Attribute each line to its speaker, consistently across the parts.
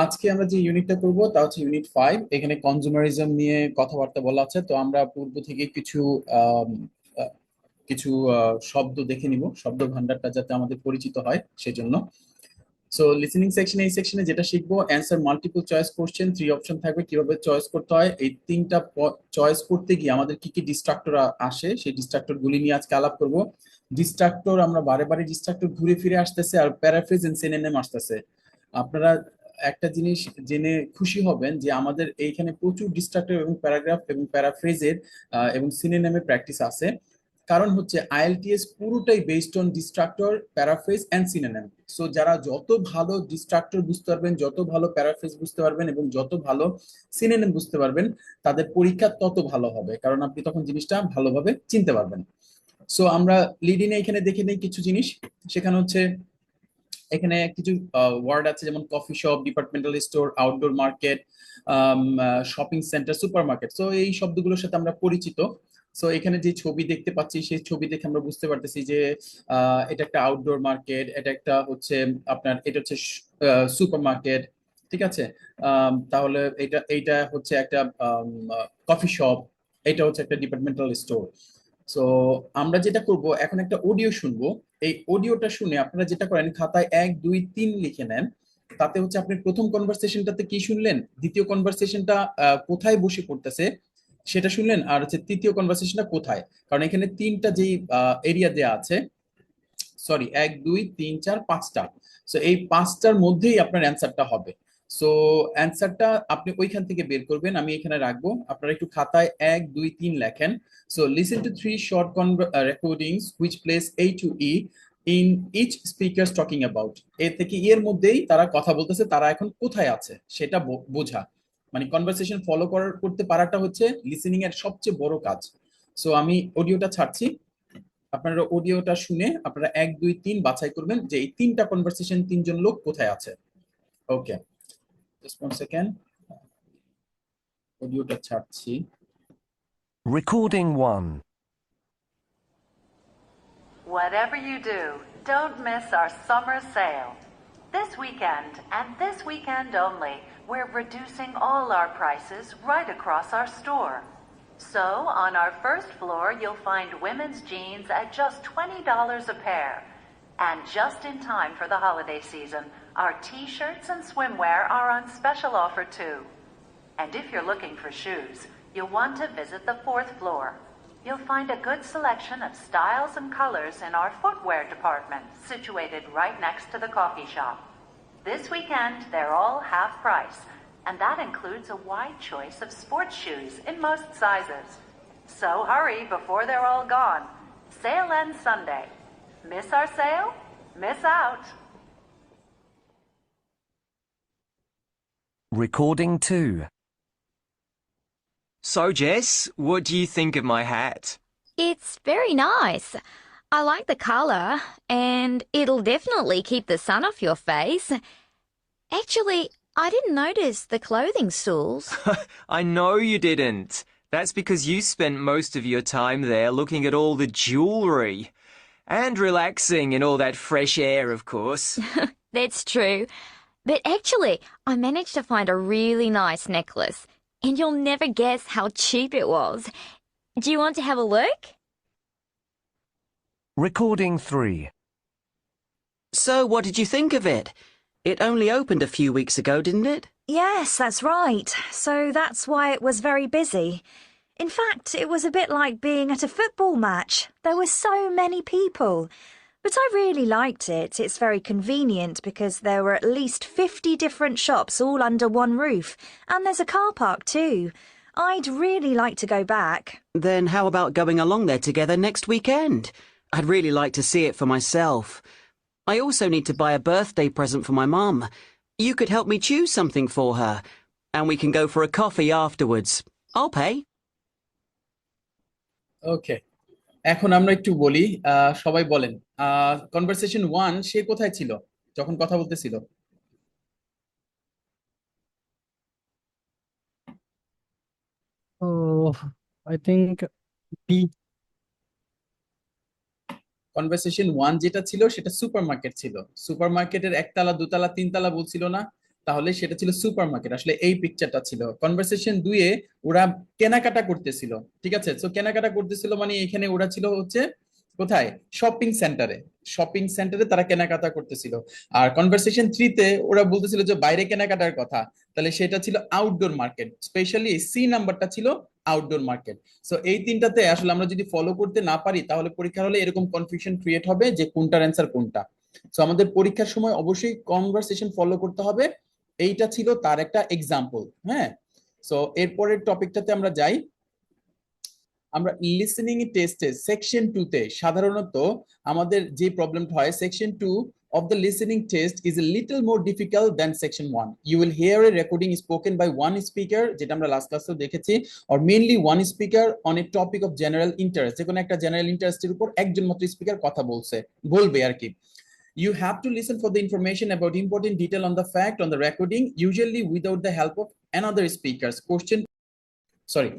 Speaker 1: আজকে আমরা যে ইউনিটটা করব তা হচ্ছে ইউনিট 5। এখানে কনজুমারিজম নিয়ে কথাবার্তা বলা আছে। তো আমরা পূর্ব থেকে কিছু আম, আহ, কিছু শব্দ দেখে নিব, শব্দ ভান্ডারটা যাতে আমাদের পরিচিত হয় সেজন্য। সো লিসেনিং সেকশনে, এই সেকশনে যেটা শিখবো, answer multiple choice question, 3 option থাকবে, কিভাবে চয়েস করতে হয়। এই তিনটা চয়েস করতে গিয়ে আমাদের কি কি ডিস্ট্রাক্টর আসে, সেই ডিস্ট্রাক্টর গুলি নিয়ে আজকে আলাপ করব। ডিস্ট্রাক্টর, আমরা বারে বারে ডিস্ট্রাক্টর ঘুরে ফিরে আসতেছে, আর প্যারাফ্রেজ এন্ড সিনোনিম আসতেছে। আপনারা একটা জিনিস জেনে খুশি হবেন যে আমাদের এইখানে প্রচুর ডিস্ট্রাক্টর এবং প্যারাগ্রাফ এবং প্যারাফ্রেজের এবং সিনোনিমের প্র্যাকটিস আছে। কারণ হচ্ছে আইএলটিএস পুরোটাই based on distractor, paraphrase and synonym. So যারা যত ভালো ডিস্ট্রাক্টর বুঝতে পারবেন, যত ভালো প্যারাফ্রেজ বুঝতে পারবেন এবং যত ভালো সিনোনিম বুঝতে পারবেন, তাদের পরীক্ষা তত ভালো হবে, কারণ আপনি তখন জিনিসটা ভালোভাবে চিনতে পারবেন। সো আমরা লিডিনে এখানে দেখে নেই কিছু জিনিস। সেখানে হচ্ছে এখানে কিছু ওয়ার্ড আছে, যেমন coffee shop, departmental store, outdoor market, shopping centre, super market. So এই শব্দগুলোর সাথে আমরা পরিচিত। সো এখানে যে ছবি দেখতে পাচ্ছি, সেই ছবি দেখে আমরা বুঝতে পারতেছি যে এটা একটা আউটডোর মার্কেট, এটা একটা হচ্ছে আপনার, এটা হচ্ছে সুপার মার্কেট। ঠিক আছে। তাহলে এটা এইটা হচ্ছে একটা কফি শপ, এটা হচ্ছে একটা ডিপার্টমেন্টাল স্টোর। সো আমরা যেটা করব, এখন একটা অডিও শুনবো। এই অডিওটা শুনে আপনারা যেটা করেন, খাতায় 1 2 3 লিখে নেন। তাতে হচ্ছে আপনি প্রথম কনভারসেশনটাতে কি শুনলেন, দ্বিতীয় কনভারসেশনটা কোথায় বসে পড়তেছে সেটা শুনলেন, আর হচ্ছে তৃতীয় কনভারসেশনটা কোথায়। কারণ এখানে তিনটা যেই এরিয়া দেয়া আছে, সরি, 1 2 3 4 5টা। সো এই পাঁচটার মধ্যেই আপনার অ্যান্সারটা হবে। সো অ্যান্সারটা আপনি ওইখান থেকে বের করবেন, আমি এখানে রাখবো, আপনারা একটু খাতায় 1 2 3 লেখেন। So listen to 3 short recordings which place A to E in each speaker talking about. A থেকে এর মধ্যেই তারা কথা বলতেছে, তারা এখন কোথায় আছে সেটা বোঝা। মানে কনভারসেশন ফলো করতে পারাটা হচ্ছে লিসেনিং এর সবচেয়ে বড় কাজ। সো আমি অডিওটা ছাড়ছি, আপনারা অডিওটা শুনে আপনারা 1 2 3 বাছাই করবেন যে এই তিনটা কনভারসেশন তিনজন লোক কোথায় আছে। ওকে, জাস্ট 1 সেকেন্ড, অডিওটা ছাড়ছি।
Speaker 2: Recording 1.
Speaker 3: Whatever you do, don't miss our summer sale. This weekend, and this weekend only, we're reducing all our prices right across our store. So, on our first floor, you'll find women's jeans at just $20 a pair. And just in time for the holiday season, our t-shirts and swimwear are on special offer too. And if you're looking for shoes, you'll want to visit the fourth floor. You'll find a good selection of styles and colors in our footwear department, situated right next to the coffee shop. This weekend, they're all half price, and that includes a wide choice of sports shoes in most sizes. So hurry before they're all gone. Sale ends Sunday. Miss our sale? Miss out.
Speaker 2: Recording 2.
Speaker 4: So, Jess, what do you think of my hat?
Speaker 5: It's very nice. I like the colour, and it'll definitely keep the sun off your face. Actually, I didn't notice the clothing stools.
Speaker 4: I know you didn't. That's because you spent most of your time there looking at all the jewellery. And relaxing in all that fresh air, of course.
Speaker 5: That's true. But actually, I managed to find a really nice necklace, and you'll never guess how cheap it was. Do you want to have a look?
Speaker 2: Recording 3.
Speaker 6: So, what did you think of it? It only opened a few weeks ago, didn't it?
Speaker 7: Yes, that's right. So that's why it was very busy. In fact, it was a bit like being at a football match. There were so many people. But I really liked it. It's very convenient because there were at least 50 different shops all under one roof. And there's a car park too. I'd really like to go back.
Speaker 6: Then how about going along there together next weekend? I'd really like to see it for myself. I also need to buy a birthday present for my mum. You could help me choose something for her. And we can go for a coffee afterwards. I'll pay.
Speaker 1: ওকে, এখন আমরা একটু বলি, সবাই বলেন, conversation 1 সে কোথায় ছিল যখন কথা বলতেছিল?
Speaker 8: Oh, I think B.
Speaker 1: Conversation 1 যেটা ছিল সেটা সুপার মার্কেট ছিল। সুপার মার্কেটের একতলা, দুতলা, তিনতলা বলছিল না? তাহলে সেটা ছিল সুপার মার্কেট, আসলে এই পিকচারটা ছিল। কনভারসেশন 2-এ ওরা কেনাকাটা করতেছিল, ঠিক আছে। তো কেনাকাটা করতেছিল মানে এখানে ওরা ছিল হচ্ছে কোথায়, শপিং সেন্টারে, শপিং সেন্টারে তারা কেনাকাটা করতেছিল। আর কনভারসেশন 3-তে ওরা বলতেছিল যে বাইরে কেনাকাটার কথা, তাহলে সেটা ছিল আউটডোর মার্কেট, স্পেশালি সি নাম্বারটা ছিল আউটডোর মার্কেট। সো এই তিনটাতে আসলে আমরা যদি ফলো করতে না পারি তাহলে পরীক্ষার হলে এরকম কনফিউশন ক্রিয়েট হবে যে কোনটার অ্যান্সার কোনটা। সো আমাদের পরীক্ষার সময় অবশ্যই কনভারসেশন ফলো করতে হবে, এইটা ছিল তার একটা এক্সাম্পল। হ্যাঁ, সো এরপরের টপিকটাতে আমরা যাই। আমরা লিসেনিং টেস্টে সেকশন 2-তে সাধারণত আমাদের যে প্রবলেমটা হয়, section 2 of the listening test is a little more difficult than section 1. You will hear a recording spoken by one speaker, যেটা আমরা লাস্ট ক্লাসেও দেখেছি, or mainly one speaker on a topic of general interest, যে কোনো একটা general ইন্টারেস্টের উপর একজন মাত্র স্পিকার কথা বলবে আর কি। You have to listen for the information about important detail on the fact on the recording, usually without the help of another speakers. Question, sorry,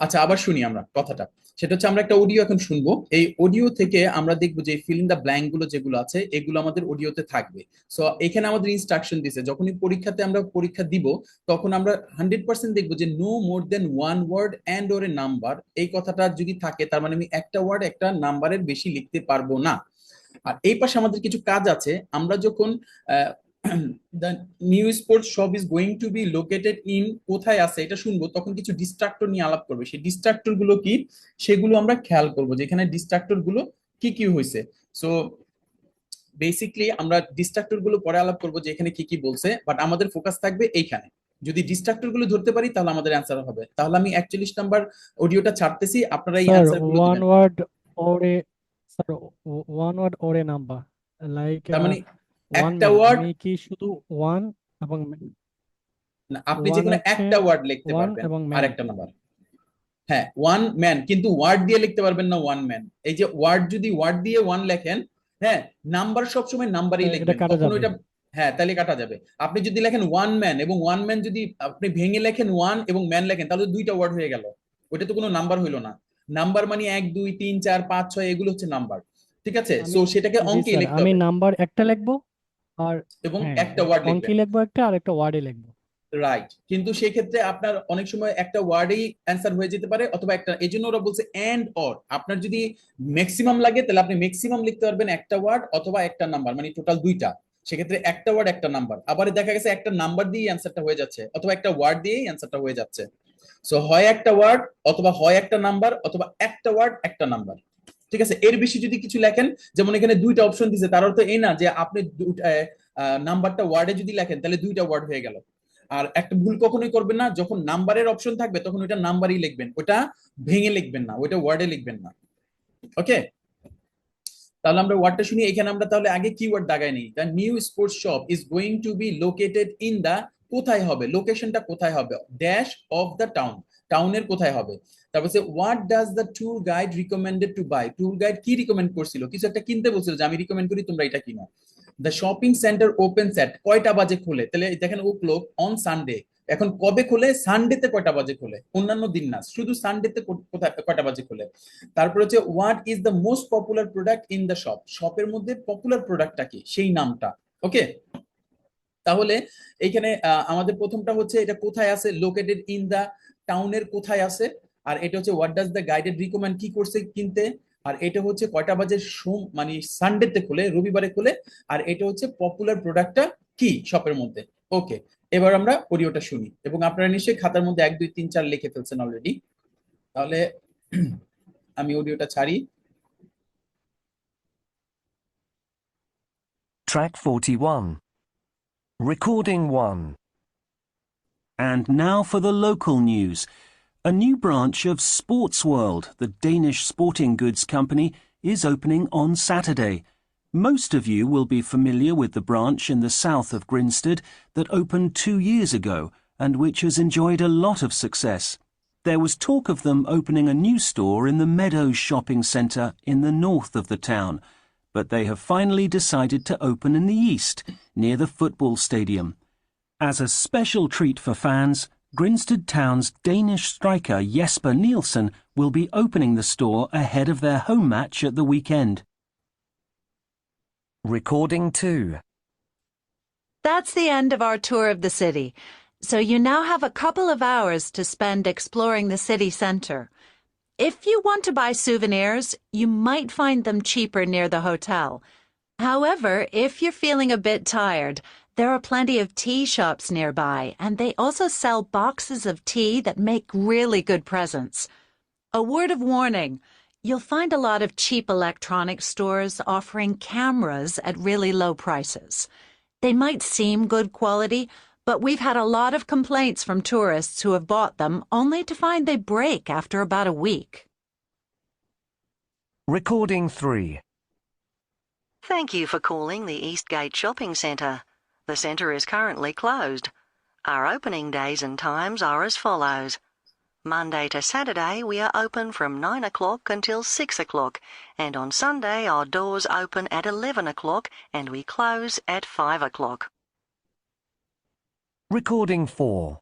Speaker 1: আচ্ছা আবার শুনি আমরা কথাটা। সেটা হচ্ছে আমরা একটা অডিও এখন শুনবো, এই অডিও থেকে আমরা দেখবো যে ফিল ইন দ্য ব্ল্যাঙ্ক গুলো যেগুলো আছে এগুলো আমাদের অডিওতে থাকবে। সো এখানে আমাদের ইনস্ট্রাকশন দিছে, যখনই পরীক্ষাতে আমরা পরীক্ষা দিব তখন আমরা 100% দেখবো যে no more than one word and or a number, এই কথাটা যদি থাকে তার মানে আমি একটা ওয়ার্ড একটা নাম্বারের বেশি লিখতে পারবো না। আর এই পাশে আমাদের কিছু কাজ আছে, আমরা যখন the new sports shop is going to be located in কোথায় আছে এটা শুনবো, তখন কিছু ডিস্ট্রাক্টর নিয়ে আলাপ করবে, সেই ডিস্ট্রাক্টর গুলো কি সেগুলো আমরা খেয়াল করবো যে এখানে ডিস্ট্রাক্টর গুলো কি কি হয়েছে। সো বেসিক্যালি আমরা ডিস্ট্রাক্টর গুলো পরে আলাপ করবো যে এখানে কি কি বলছে, বাট আমাদের ফোকাস থাকবে এইখানে। যদি ডিস্ট্রাক্টর গুলো ধরতে পারি তাহলে আমাদের অ্যান্সার হবে। তাহলে আমি 41 নাম্বার অডিওটা ছাড়তেছি, আপনারা এই
Speaker 8: Sir,
Speaker 1: অ্যান্সার গুলো
Speaker 8: one
Speaker 1: দিবেন।
Speaker 8: word or a sir, one word or a number. Like
Speaker 1: তার মানে
Speaker 8: one
Speaker 1: একটা
Speaker 8: man.
Speaker 1: ওয়ার্ড,
Speaker 8: আমি কি শুধু one এবং
Speaker 1: আপনি যে
Speaker 8: one
Speaker 1: কোনো
Speaker 8: হচ্ছে
Speaker 1: একটা ওয়ার্ড লিখতে
Speaker 8: one
Speaker 1: পারবেন
Speaker 8: এবং
Speaker 1: আর
Speaker 8: man.
Speaker 1: একটা নাম্বার। হ্যাঁ, ওয়ান ম্যান, কিন্তু ওয়ার্ড দিয়ে লিখতে পারবেন না ওয়ান ম্যান। এই যে ওয়ার্ড, যদি ওয়ার্ড দিয়ে ওয়ান লেখেন, হ্যাঁ, নাম্বার সবসময় নাম্বারই
Speaker 8: এটা
Speaker 1: লিখবেন,
Speaker 8: কাটা
Speaker 1: কখনো
Speaker 8: যাবে।
Speaker 1: এটা, হ্যাঁ তাহলে কাটা যাবে। আপনি যদি লেখেন ওয়ান ম্যান এবং ওয়ান ম্যান যদি আপনি ভেঙে লেখেন ওয়ান এবং ম্যান লেখেন তাহলে দুইটা ওয়ার্ড হয়ে গেল, ওইটা তো কোনো নাম্বার হইলো না। নাম্বার মানে 1 2 3 4 5 6 এগুলো হচ্ছে নাম্বার, ঠিক আছে।
Speaker 8: আমি
Speaker 1: সো সেটাকে
Speaker 8: জি
Speaker 1: অঙ্কে
Speaker 8: স্যার,
Speaker 1: লিখতে
Speaker 8: আমি
Speaker 1: হবে
Speaker 8: নাম্বার একটা লিখবো আর
Speaker 1: এবং
Speaker 8: হ্যাঁ
Speaker 1: একটা ওয়ার্ড
Speaker 8: অঙ্কে
Speaker 1: লিখবেন,
Speaker 8: লিখবো একটা আর একটা ওয়ার্ডে লিখবো।
Speaker 1: রাইট। কিন্তু সেই ক্ষেত্রে আপনার অনেক সময় একটা ওয়ার্ডেই অ্যান্সার হয়ে যেতে পারে, অথবা একটা, এই জন্য ওরা বলছে এন্ড অর। আপনার যদি ম্যাক্সিমাম লাগে তাহলে আপনি ম্যাক্সিমাম লিখতে পারবেন একটা ওয়ার্ড অথবা একটা নাম্বার, মানে টোটাল দুইটা। সেক্ষেত্রে একটা ওয়ার্ড একটা নাম্বার, আবার দেখা গেছে একটা নাম্বার দিয়েই অ্যান্সারটা হয়ে যাচ্ছে অথবা একটা ওয়ার্ড দিয়েই অ্যান্সারটা হয়ে যাচ্ছে। সো হয় একটা ওয়ার্ড অথবা হয় একটা নাম্বার অথবা একটা ওয়ার্ড একটা নাম্বার, ঠিক আছে। এর বেশি যদি কিছু লেখেন, যেমন এখানে দুইটা অপশন দিছে, তার অর্থ এই না যে আপনি নাম্বারটা ওয়ার্ডে যদি লেখেন তাহলে দুইটা ওয়ার্ড হয়ে গেল। আর একটা ভুল কখনোই করবেন না, যখন নাম্বারের অপশন থাকবে তখন ওইটা নাম্বারই লিখবেন, ওটা ভেঙে লিখবেন না, ওইটা ওয়ার্ডে লিখবেন না। ওকে, তাহলে আমরা ওয়ার্ডটা শুনি। এখানে আমরা তাহলে আগে কিওয়ার্ড দাগাই নেই। The new sports shop is going to be located in the, কোথায় হবে, লোকেশনটা কোথায় হবে, ড্যাশ অফ দ্য টাউন, টাউনের কোথায় হবে। তারপর what does the tour guide recommended to buy, tour guide কি রিকমেন্ড করছিল, কিছু একটা কিনতে বলছিল যে আমি রিকমেন্ড করি তোমরা এটা কিনো। দ্য শপিং সেন্টার ওপেন এট, কয়টা বাজে খোলে, তাহলে দেখেন ও ক্লোক অন সানডে, এখন কবে খোলে, সানডেতে কয়টা বাজে খোলে, অন্যান্য দিন না, শুধু সানডেতে কোথায় কয়টা বাজে খোলে। তারপর হচ্ছে what is the most popular product in the shop, শপের মধ্যে পপুলার প্রোডাক্টটা কি, সেই নামটা। ওকে, তাহলে এইখানে আমাদের প্রথমটা হচ্ছে এটা কোথায় আছে, লোকেটেড ইন দা, টাউনের কোথায় আছে। আর এটা হচ্ছে what does the guided recommend, কি করছে কিনতে। আর এটা হচ্ছে কয়টা বাজে, মানে সানডেতে খুলে, রবিবারে খুলে। আর এটা হচ্ছে পপুলার প্রোডাক্টটা কি শপের মধ্যে। ওকে, এবার আমরা অডিওটা শুনি এবং আপনারা নিশ্চয়ই খাতার মধ্যে 1 2 3 4 লিখে ফেলছেন অলরেডি। তাহলে আমি অডিওটা ছাড়ি।
Speaker 2: Track 41. Recording 1.
Speaker 9: And now for the local news. A new branch of Sports World, the Danish sporting goods company, is opening on Saturday. Most of you will be familiar with the branch in the south of Grinstead that opened 2 years ago and which has enjoyed a lot of success. There was talk of them opening a new store in the Meadows shopping centre in the north of the town, but they have finally decided to open in the east, near the football stadium. As a special treat for fans, Grinstead Town's Danish striker Jesper Nielsen will be opening the store ahead of their home match at the weekend.
Speaker 2: Recording 2.
Speaker 3: that's the end of our tour of the city. So you now have a couple of hours to spend exploring the city center. If you want to buy souvenirs, you might find them cheaper near the hotel. However, if you're feeling a bit tired, there are plenty of tea shops nearby, and they also sell boxes of tea that make really good presents. A word of warning, you'll find a lot of cheap electronic stores offering cameras at really low prices. They might seem good quality, but we've had a lot of complaints from tourists who have bought them only to find they break after about a week.
Speaker 2: Recording 3.
Speaker 10: Thank you for calling the Eastgate Shopping Centre. The centre is currently closed. Our opening days and times are as follows. Monday to Saturday we are open from 9 o'clock until 6 o'clock, and on Sunday our doors open at 11 o'clock and we close at 5 o'clock.
Speaker 2: Recording 4.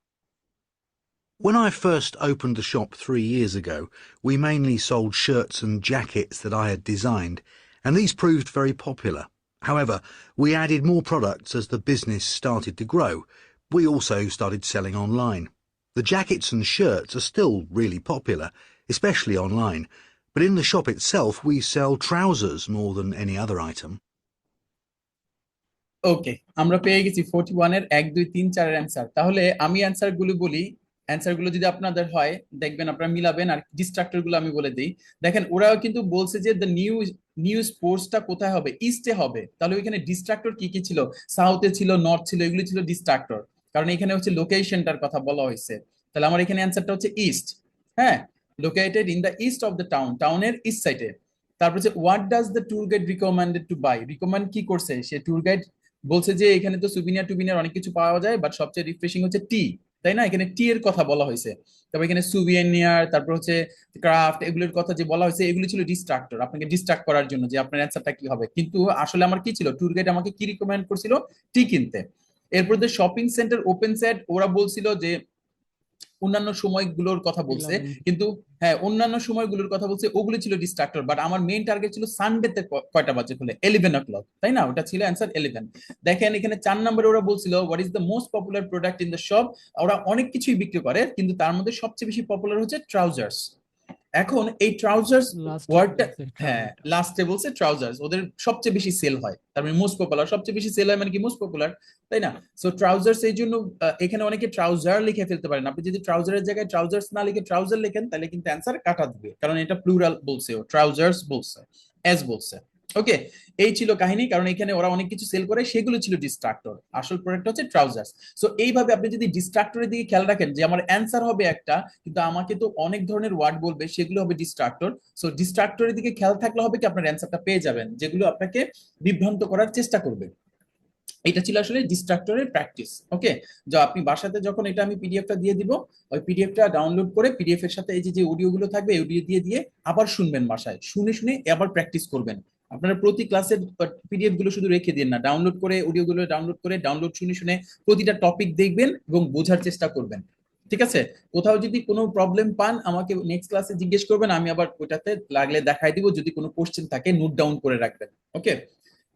Speaker 11: When I first opened the shop 3 years ago, we mainly sold shirts and jackets that I had designed, and these proved very popular. However, we added more products as the business started to grow. We also started selling online. The jackets and shirts are still really popular, especially online, but in the shop itself we sell trousers more than any other item.
Speaker 1: ওকে, আমরা পেয়ে গেছি 41 এর 1 2 3 4 এর answer. তাহলে আমি answer গুলো বলি, answer গুলো যদি আপনাদের হয় দেখবেন আপনারা মিলাবেন, আর ডিস্ট্রাক্টর গুলো আমি বলে দিই। দেখেন ওরাও কিন্তু বলছে যে দ্য নিউ স্পোর্টসটা কোথায় হবে, ইস্টে হবে। তাহলে ওইখানে ডিস্ট্রাক্টর কি কি ছিল, সাউথে ছিল, নর্থ ছিল, এগুলো ছিল ডিস্ট্রাক্টর, কারণ এখানে হচ্ছে লোকেশনটার কথা বলা হয়েছে। তাহলে আমার এখানে অ্যানসারটা হচ্ছে ইস্ট। হ্যাঁ, located in the east of the town, টাউনের ইস্ট সাইডে। তারপর হচ্ছে what does the tour guide recommended to buy, recommend কি করছে সে ট্যুর গাইড, বলছে যে এখানে তো সুভিনিয়ার টুভিনিয়ার অনেক কিছু পাওয়া যায়, বাট সবচেয়ে রিফ্রেশিং হচ্ছে টি, তাই না? এখানে টি এর কথা বলা হয়েছে। তবে এখানে সুভিনিয়ার, তারপর হচ্ছে ক্রাফট, এগুলোর কথা যে বলা হয়েছে এগুলো ছিল ডিস্ট্রাক্টর, আপনাকে ডিস্ট্রাক্ট করার জন্য যে আপনার অ্যান্সারটা কি হবে। কিন্তু আসলে আমার কি ছিল, ট্যুর গাইড আমাকে কি রিকমেন্ড করছিল, টি কিনতে। এরপর যে শপিং সেন্টার ওপেন সেট, ওরা বলছিল যে অন্যান্য সময়গুলোর কথা বলছে, কিন্তু হ্যাঁ অন্যান্য সময়গুলোর কথা বলছে, ওগুলো ছিল ডিস্ট্রাক্টর, বাট আমার মেইন টার্গেট ছিল সানডেতে কয়টা বাজে খুলে, 11 o'clock, তাই না? ওটা ছিল অ্যান্সার 11। দেখেন এখানে 4 নম্বরে ওরা বলছিল what is the most popular product in the shop. ওরা অনেক কিছুই বিক্রি করে, কিন্তু তার মধ্যে সবচেয়ে বেশি পপুলার হচ্ছে ট্রাউজার্স। এখন এই ট্রাউজার্স ওয়ার্ডটা, হ্যাঁ লাস্টে বলছে ট্রাউজার্স ওদের সবচেয়ে বেশি সেল হয়, তার মানে মোস্ট পপুলার, সবচেয়ে বেশি সেল হয় মানে কি মোস্ট পপুলার, তাই না? সো ট্রাউজার্স, এই জন্য এখানে অনেকে ট্রাউজার লিখে ফেলতে পারেন। আপনি যদি ট্রাউজারের জায়গায় ট্রাউজার্স না লিখে ট্রাউজার লেখেন তাহলে কিন্তু অ্যান্সার কাটা দিবে, কারণ এটা প্লুরাল বলছে, ও ট্রাউজার্স বলছে, এস বলছে। ওকে, এই ছিল কাহিনী, কারণ এখানে ওরা অনেক কিছু সেল করে, সেগুলো ছিল ডিস্ট্রাক্টর, আসল প্রোডাক্ট হচ্ছে ট্রাউজার্স। সো এইভাবে আপনি যদি ডিস্ট্রাক্টরের দিকে খেয়াল রাখেন যে আমার অ্যান্সার হবে একটা, কিন্তু আমাকে তো অনেক ধরনের ওয়ার্ড বলবে, সেগুলো হবে ডিস্ট্রাক্টর। সো ডিস্ট্রাক্টরের দিকে খেয়াল থাকলে হবে কি আপনার অ্যান্সারটা পেয়ে যাবেন, যেগুলো আপনাকে বিভ্রান্ত করার চেষ্টা করবে। এটা ছিল আসলে ডিস্ট্রাক্টরের প্র্যাকটিস। ওকে, যা আপনি বাসাতে যখন এটা আমি পিডিএফটা দিয়ে দিব, ওই পিডিএফটা ডাউনলোড করে পিডিএফ এর সাথে এই যে অডিও গুলো থাকবে, অডিও দিয়ে দিয়ে আবার শুনবেন, বাসায় শুনে শুনে আবার প্র্যাকটিস করবেন। আপনারা প্রতি ক্লাসের পিডিএফ গুলো শুধু রেখে দিন না, ডাউনলোড করে অডিও গুলো ডাউনলোড করে ডাউনলোড শুনে শুনে প্রতিটা টপিক দেখবেন এবং বোঝার চেষ্টা করবেন। ঠিক আছে, কোথাও যদি কোনো প্রবলেম পান আমাকে নেক্সট ক্লাসে জিজ্ঞেস করবেন, আমি আবার ওটাতে লাগলে দেখাই দিব, যদি কোনো কোশ্চেন থাকে নোট ডাউন করে রাখবেন। ওকে,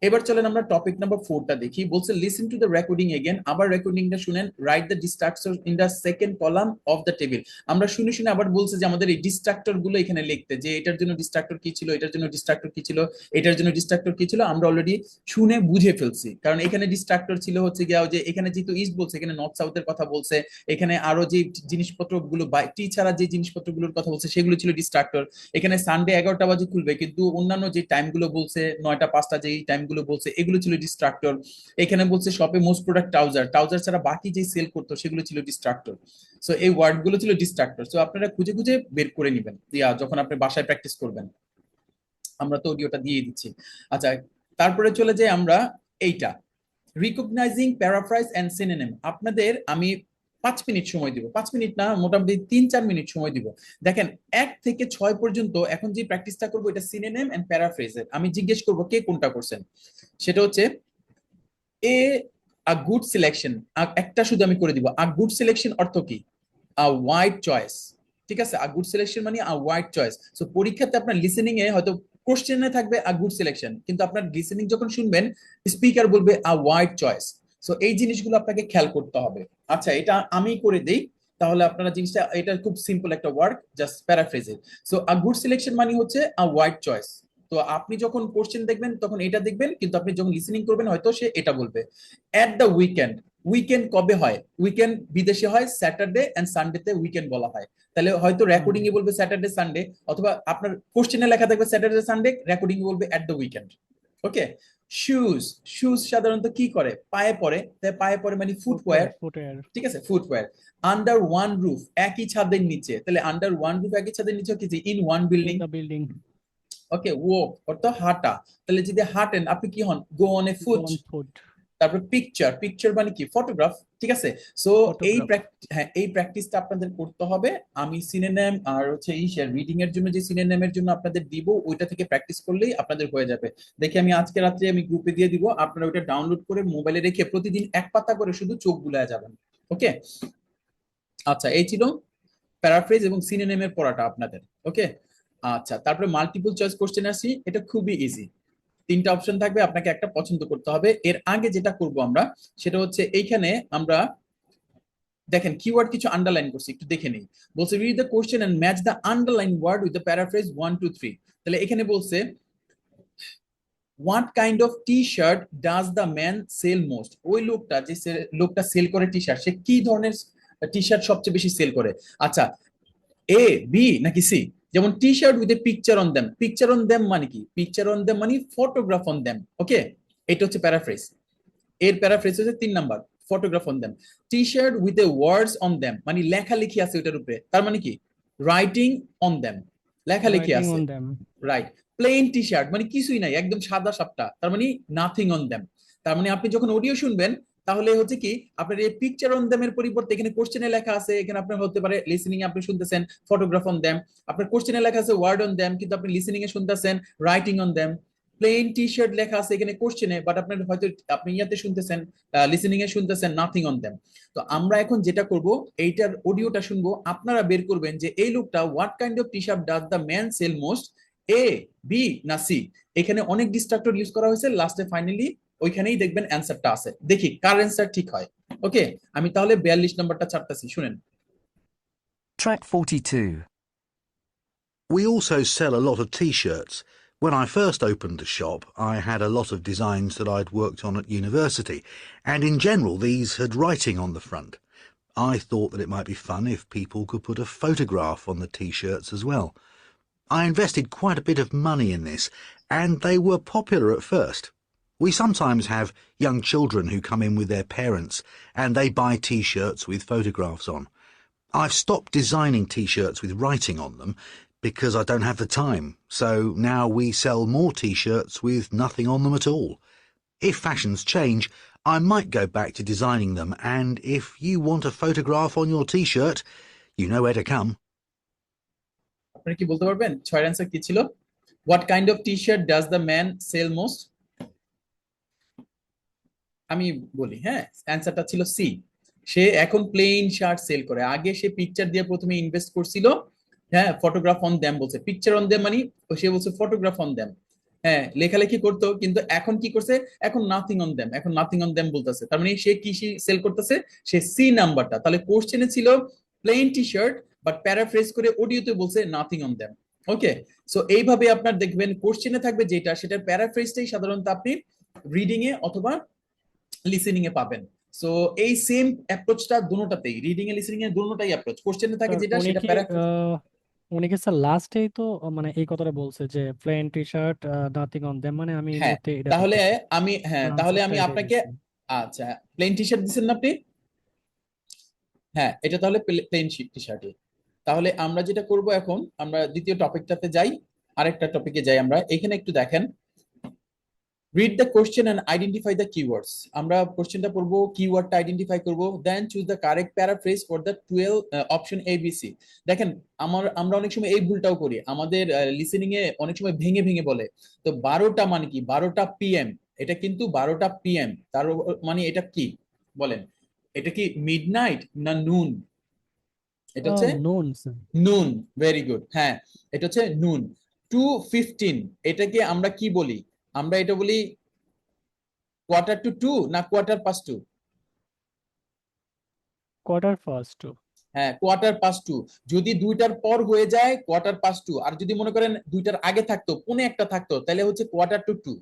Speaker 1: এবার চলেন আমরা টপিক নাম্বার 4 টা দেখি। বলছে listen to the recording again, আবার রেকর্ডিংটা শুনেন। Write the distractors in the second column of the table. আমরা শুনে শুনে আবার বলছে যে আমাদের এই ডিস্ট্রাক্টর গুলো এখানে লিখতে, যে এটার জন্য ডিস্ট্রাক্টর কি ছিল, এটার জন্য ডিস্ট্রাক্টর কি ছিল, এটার জন্য ডিস্ট্রাক্টর কি ছিল, আমরা অলরেডি শুনে বুঝে ফেলছি। কারণ এখানে ডিস্ট্রাক্টর ছিল হচ্ছে গিয়া যে এখানে যেহেতু ইস্ট বলছে, এখানে নর্থ সাউথের কথা বলছে, এখানে আরো যে জিনিসপত্র গুলো টি ছাড়া যে জিনিসপত্র গুলোর কথা বলছে সেগুলো ছিল ডিস্ট্রাক্টর। এখানে সানডে 11টা বাজে খুলবে, কিন্তু অন্যান্য যে টাইম গুলো বলছে 9টা 5টা যে টাইম গুলো বলছে এগুলো ছিল ডিস্ট্রাক্টর। এখানে বলছে শপে মোস্ট প্রোডাক্ট ট্রাউজার, ট্রাউজার ছাড়া বাকি যে সেল করতো সেগুলো ছিল ডিস্ট্রাক্টর। সো এই ওয়ার্ড গুলো ছিল ডিস্ট্রাক্টর। সো আপনারা খুঁজে খুঁজে বের করে নেবেন যখন আপনি বাসায় প্র্যাকটিস করবেন। আমরা তো অডিওটা দিয়ে দিচ্ছি। আচ্ছা, তারপরে চলে যাই আমরা এইটা, রিকগনাইজিং প্যারাফ্রাইজ এন্ড সিনোনিম। আপনাদের আমি 5 মিনিট সময় দিব, 5 মিনিট না, মোটামুটি 3-4 মিনিট সময় দিব। দেখেন 1 থেকে 6 পর্যন্ত এখন যে প্র্যাকটিসটা করবো এটা সিনোনিম এন্ড প্যারাফ্রেজের। আমি জিজ্ঞেস করবো কে কোনটা করছেন, সেটা হচ্ছে আ গুড সিলেকশন। একটা শুধু আমি করে দিব, আ গুড সিলেকশন অর্থ কি, আ ওয়াইড চয়েস। ঠিক আছে, আ গুড সিলেকশন মানে আ ওয়াইড চয়েস। সো পরীক্ষাতে আপনার লিসেনিং এ হয়তো কোশ্চেনে থাকবে আ গুড সিলেকশন, কিন্তু আপনার লিসেনিং যখন শুনবেন স্পিকার বলবে আ ওয়াইড চয়েস। সো এই জিনিসগুলো আপনাকে খেয়াল করতে হবে। আচ্ছা, এটা আমি করে দেই, তাহলে আপনারা জিনিসটা, এটা খুব সিম্পল একটা ওয়ার্ক, জাস্ট প্যারাফ্রেজে। সো আ গুড সিলেকশন মানে হচ্ছে আ ওয়াইড চয়েস। তো আপনি যখন কোশ্চেন দেখবেন তখন এটা দেখবেন, কিন্তু আপনি যখন লিসেনিং করবেন হয়তো সে এটা বলবে। এট দ্য উইকেন্ড, উইকেন্ড কবে হয়? উইকেন্ড বিদেশে হয় স্যাটারডে এন্ড সানডেতে উইকেন্ড বলা হয়। তাহলে হয়তো রেকর্ডিং এ বলবে স্যাটারডে সানডে, অথবা আপনার কোশ্চেনে লেখা থাকবে স্যাটারডে সানডে, রেকর্ডিং এ বলবে at the weekend. Okay. Shoes, shoes সাধারণত কি করে? পায়ে পরে, তাই পায়ে পরে মানে ফুটওয়্যার।
Speaker 8: ফুটওয়্যার।
Speaker 1: ঠিক আছে, ফুটওয়্যার। আন্ডার ওয়ান রুফ, একই ছাদের নিচে, তাহলে আন্ডার ওয়ান রুফ একই ছাদের নিচে কি? In one building.
Speaker 8: Building.
Speaker 1: Okay, walk অর্থ হাঁটা, তাহলে যদি হাঁটেন আপনি কি হন? Go on a foot. তারপর পিকচার, পিকচার মানে কি? ফটোগ্রাফ। ঠিক আছে। সো এই হ্যাঁ, এই প্র্যাকটিসটা আপনাদের করতে হবে। আমি সিনোনিম আর হচ্ছে এই রিডিং এর জন্য যে সিনোনিমের জন্য আপনাদের দিব, ওইটা থেকে প্র্যাকটিস করলেই আপনাদের হয়ে যাবে। দেখি আমি আজকে রাত্রে আমি গ্রুপে দিয়ে দিব, আপনারা ওইটা ডাউনলোড করে মোবাইলে রেখে প্রতিদিন এক পাতা করে শুধু চোখ বুলায় যাবেন। ওকে। আচ্ছা, এই ছিল প্যারাফ্রেজ এবং সিনোনিমের পড়াটা আপনাদের। ওকে। আচ্ছা, তারপরে মাল্টিপল চয়েস কোশ্চেন আসি। এটা খুবই ইজি, তিনটা অপশন থাকবে, আপনাকে একটা পছন্দ করতে হবে। এর আগে যেটা করব আমরা, সেটা হচ্ছে এইখানে আমরা দেখেন কিওয়ার্ড কিছু আন্ডারলাইন করছি, একটু দেখে নেই। বলছে read the question and match the underline word with the paraphrase 1 2 3। তাহলে এখানে বলছে what kind of T shirt does the man sell most? ওই লোকটা, যে লোকটা সেল করে টি শার্ট, সে কি ধরনের টি শার্ট সবচেয়ে বেশি সেল করে? আচ্ছা, এ, বি নাকি সি? যেমন T shirt with a picture on them, picture on them মানে কি? পিকচার অন দেম মানে ফটোগ্রাফ অন দেম। ওকে, এটা হচ্ছে প্যারাফ্রেজ। এর প্যারাফ্রেজ হচ্ছে 3 number, photograph on them. T shirt with a words on them মানে লেখালেখি আছে ওটার উপরে, তার মানে কি? রাইটিং অন দেম, লেখালেখি আছে। রাইট। প্লেন টি শার্ট মানে কিছুই নাই, একদম সাদা সাপটা, তার মানে নাথিং অন দেম। তার মানে আপনি যখন অডিও শুনবেন, তাহলে হচ্ছে কি, আপনার এই পিকচার অন দেম এর পরিবর্তে এখানে কোশ্চেনে লেখা আছে, এখানে আপনার হতে পারে লিসেনিং এ আপনি শুনতেছেন ফটোগ্রাফ অন দেম, আপনার কোশ্চেনে লেখা আছে ওয়ার্ড অন দেম, কিন্তু আপনি লিসেনিং এ শুনতেছেন writing on them. Plain T shirt লেখা আছে এখানে কোশ্চেনে, বাট আপনার হয়তো আপনি ইয়াতে শুনতেছেন, লিসেনিং এ শুনতেছেন নাথিং অন দেম। তো আমরা এখন যেটা করব, এইটার অডিওটা শুনবো, আপনারা বের করবেন যে এই লোকটা what kind of T shirt does the man sell most, A, B না সি? এখানে অনেক ডিস্ট্রাক্টর ইউজ করা হয়েছে, লাস্টে ফাইনালি ওইখানেই দেখবেন অ্যান্সারটা আছে। দেখি কার অ্যান্সার ঠিক হয়। ওকে, আমি তাহলে 42 নম্বরটা ছাড়তেছি, শুনেন।
Speaker 2: Track 42.
Speaker 11: We also sell a lot of T-shirts. When I first opened the shop, I had a lot of designs that I'd worked on at university, and in general these had writing on the front. I thought that it might be fun if people could put a photograph on the T-shirts as well. I invested quite a bit of money in this, and they were popular at first. We sometimes have young children who come in with their parents, and they buy T-shirts with photographs on. I've stopped designing T-shirts with writing on them because I don't have the time, so now we sell more T-shirts with nothing on them at all. If fashions change, I might go back to designing them, and if you want a photograph on your T-shirt, you know where to come.
Speaker 1: আপনারা কি বলতে পারবেন ছয়ের answer কি ছিল? What kind of T shirt does the man sell most? আমি বলি, হ্যাঁ, অ্যান্সারটা ছিল সি। সে এখন প্লেন শার্ট সেল করে, আগে সে পিকচার দিয়ে প্রথমে ইনভেস্ট করছিল। হ্যাঁ, ফটোগ্রাফ অন দেম বলছে, পিকচার অন দেম মানে সে বলছে ফটোগ্রাফ অন দেম। হ্যাঁ, লেখালেখি করতো, কিন্তু এখন কি করছে? এখন নাথিং অন দেম, এখন নাথিং অন দেম বলতেছে। তার মানে সে কি সেল করতেছে? সে সি নাম্বারটা। তাহলে কোশ্চেনে ছিল plain T shirt, but paraphrase করে অডিওতে বলছে nothing on them. Okay, so এইভাবে আপনার দেখবেন কোশ্চেনে থাকবে যেটা, সেটার প্যারাফ্রেজটাই সাধারণত আপনি রিডিং এ অথবা লিসেনিং এ পাবেন। সো এই same অ্যাপ্রোচটা দুটোটাতেই, reading a listening A দুটোটাই approach. কোশ্চেনে থাকে যেটা,
Speaker 8: উনি
Speaker 1: সেটা
Speaker 8: কি
Speaker 1: প্যারাফ্রেজ।
Speaker 8: উনি কি স্যার লাস্টেই তো মানে এই কথাটা বলছে যে plain T shirt nothing on them, মানে আমি এই
Speaker 1: হ্যাঁ,
Speaker 8: মুহূর্তে এটা
Speaker 1: তাহলে
Speaker 8: দেখতেছি
Speaker 1: আমি, হ্যাঁ, তাহলে
Speaker 8: আনসারটা
Speaker 1: আমি
Speaker 8: এটাই
Speaker 1: আপনাকে,
Speaker 8: দিয়েছি।
Speaker 1: আচ্ছা, প্লেন টি শার্ট দিচ্ছেন না আপনি? হ্যাঁ, এটা তাহলে প্লেন টি শার্টই। তাহলে আমরা যেটা করব এখন, আমরা দ্বিতীয় টপিকটাতে যাই, আরেকটা টপিকে যাই। আমরা এখানে একটু দেখেন, read the question and identify the keywords. আমরা কোশ্চেনটা পড়বো, কিওয়ার্ডটা আইডেন্টিফাই করব, then choose the correct paraphrase for the 12 option A B C. দেখেন, আমরা অনেক সময় এই ভুলটাও করি, আমাদের লিসেনিং এ অনেক সময় ভেঙে ভেঙে বলে। তো 12টা মানে কি? 12টা পিএম, এটা কিন্তু 12টা পিএম, তার মানে এটা কি বলেন? এটা কি মিডনাইট না নুন? এটা হচ্ছে
Speaker 8: নুন স্যার।
Speaker 1: নুন। ভেরি গুড, হ্যাঁ, এটা হচ্ছে নুন। 2:15, এটাকে আমরা কি বলি? আমরা এটা বলি কোয়ার্টার টু টু না quarter past two?
Speaker 8: Quarter first two.
Speaker 1: হ্যাঁ, কোয়ার্টার পাস্ট টু। যদি দুইটার পর হয়ে যায় কোয়ার্টার পাস্ট টু, আর যদি মনে করেন দুইটার আগে থাকতো, পৌনে একটা থাকতো, তাহলে হচ্ছে কোয়ার্টার টু টু।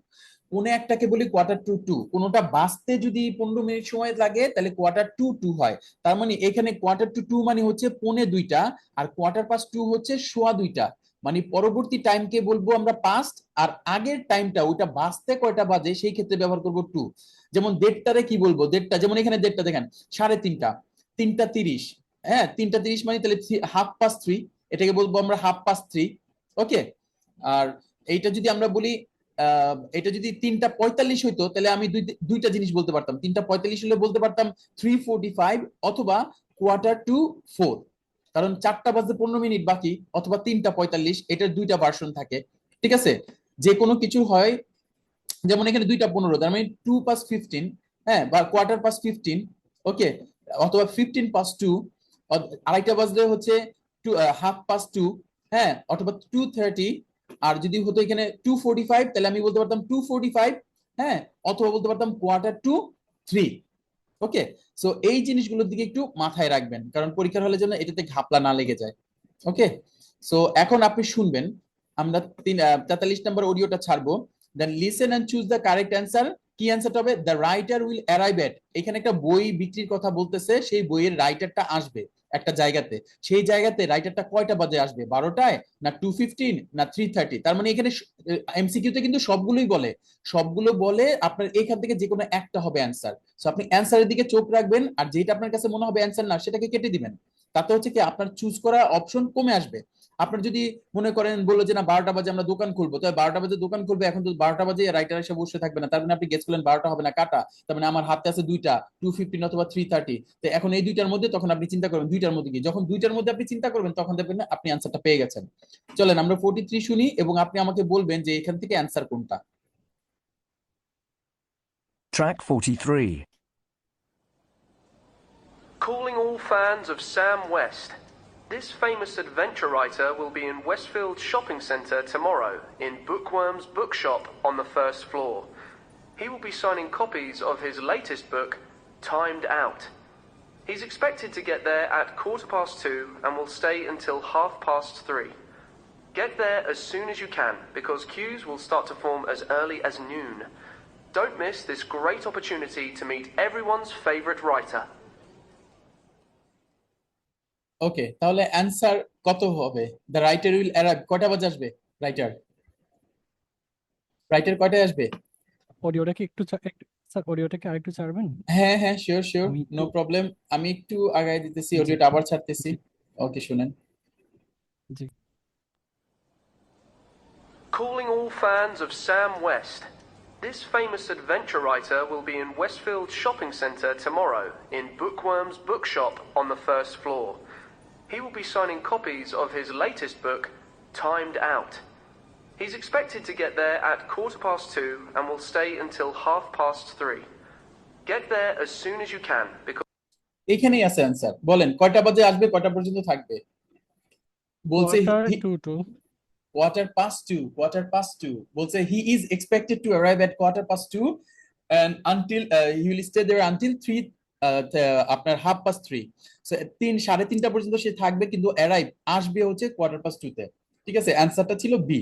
Speaker 1: পৌনে একটাকে বলি কোয়ার্টার টু টু। কোনোটা বাঁচতে যদি 15 মিনিট সময় লাগে তাহলে কোয়ার্টার টু টু হয়। তার মানে এখানে কোয়ার্টার টু টু মানে হচ্ছে পৌনে দুইটা, আর কোয়ার্টার পাস্ট টু হচ্ছে সোয়া দুইটা। মানে পরবর্তী টাইমকে বলবো আমরা পাস্ট, আর আগের টাইমটা ওইটা বাঁচতে কয়টা বাজে সেই ক্ষেত্রে ব্যবহার করবো টু। যেমন দেড়টারে কি বলবো, দেড়টা, যেমন এখানে দেড়টা দেখেন 3:30, 3:30। হ্যাঁ, 3:30 মানে তাহলে 3:30, এটাকে বলবো আমরা 3:30। ওকে। আর এইটা যদি আমরা বলি এটা যদি 3:45 হইতো, তাহলে আমি দুইটা জিনিস বলতে পারতাম। 3:45 হলে বলতে পারতাম 3:45 অথবা কোয়ার্টার টু 4, কারণ 4টা বাজতে 15 মিনিট বাকি, অথবা 3:45, এটার দুইটা ভার্সন থাকে। ঠিক আছে, যে কোনো কিছু হয়, যেমন এখানে 2:15, তার মানে 2:15, হ্যাঁ, বা কোয়ার্টার পাস 15। ওকে, অথবা 15:2, আড়াইটা বাজলে হচ্ছে 2:30, হ্যাঁ, অথবা 2:30। আর যদি হতো এখানে 2:45, তাহলে আমি বলতে পারতাম 2:45, হ্যাঁ, অথবা বলতে পারতাম কোয়ার্টার টু 3। ওকে, সো এই জিনিসগুলোর দিকে একটু মাথায় রাখবেন, কারণ পরীক্ষার হলে যেন এটাতে ঘাপলা না লেগে যায়। ওকে, সো এখন আপনি শুনবেন, আমরা 43 নম্বর অডিওটা ছাড়বো। Then listen and choose the correct answer. কি অ্যান্সারটা হবে? The writer will arrive at. এখানে একটা বই বিক্রির কথা বলতেছে, সেই বইয়ের রাইটারটা আসবে একটা জায়গাতে। সেই জায়গাতে রাইটারটা কয়টা বাজে আসবে? 12টায়, না 2:15, না 3:30? তার মানে এখানে এমসিকিউতে কিন্তু সবগুলোই বলে, সবগুলো বলে, আপনার এখান থেকে যে কোনো একটা হবে অ্যান্সার। সো আপনি অ্যান্সারের দিকে চোখ রাখবেন, আর যেটা আপনার কাছে মনে হবে অ্যান্সার না, সেটাকে কেটে দিবেন। তাতে হচ্ছে কি, আপনার চুজ করা অপশন কমে আসবে। আপনার যদি মনে করেন বললো যে না 12টা বাজে আমরা দোকান খুলবো, তো 12টা বাজে দোকান খুলবে, এখন তো 12টা বাজে রাইটার এসে বসে থাকবে না, তার মানে আপনি গেস করলেন 12টা হবে না, কাটা। তার মানে আমার হাতে আছে দুইটা, 2:15 অথবা 3:30। তো এখন এই দুইটার মধ্যে, তখন আপনি চিন্তা করবেন দুইটার মধ্যে কি, যখন দুইটার মধ্যে আপনি চিন্তা করবেন তখন দেখবেন না আপনি অ্যান্সারটা পেয়ে গেছেন। চলেন আমরা 43 শুনি, এবং আপনি আমাকে বলবেন যে এখান থেকে অ্যান্সার কোনটা।
Speaker 2: Track 43.
Speaker 12: Calling all fans of Sam West. This famous adventure writer will be in Westfield Shopping Centre tomorrow in Bookworm's bookshop on the first floor. He will be signing copies of his latest book, Timed Out. He's expected to get there at 2:15 and will stay until 3:30. Get there as soon as you can, because queues will start to form as early as noon. Don't miss this great opportunity to meet everyone's favourite writer.
Speaker 1: ওকে, তাহলে answer কত হবে? The writer will arrive, কয়টা বাজে আসবে writer? Writer কয়টায় আসবে?
Speaker 8: অডিওটা কি একটু স্যার, অডিওটা কি আরেকটু ছাড়বেন?
Speaker 1: হ্যাঁ হ্যাঁ, শিওর শিওর,
Speaker 8: আমি
Speaker 1: নো
Speaker 8: একটু
Speaker 1: প্রবলেম। আমি একটু আগায় দিতেছি,
Speaker 8: জি
Speaker 1: অডিওটা আবার ছাড়তেছি।
Speaker 8: জি
Speaker 1: ওকে, শুনেন।
Speaker 8: জি।
Speaker 12: Calling all fans of Sam West. This famous adventure writer will be in Westfield Shopping Centre tomorrow in Bookworm's bookshop on the first floor. He will be signing copies of his latest book, Timed Out. He's expected to get there at 2:15 and will stay until 3:30. Get there as soon as you can, because
Speaker 1: এখানেই আছে answer. বলেন কয়টা বাজে আসবে, কয়টা পর্যন্ত থাকবে? বলছে
Speaker 8: quarter to two.
Speaker 1: quarter past two বলছে he is expected to arrive at 2:15 and until he will stay there until 3, আপনার 3:30। সো 3:30 পর্যন্ত সে থাকবে, কিন্তু অ্যারাইভ আসবে হচ্ছে 2:15 তে। ঠিক আছে, অ্যান্সারটা ছিল বি।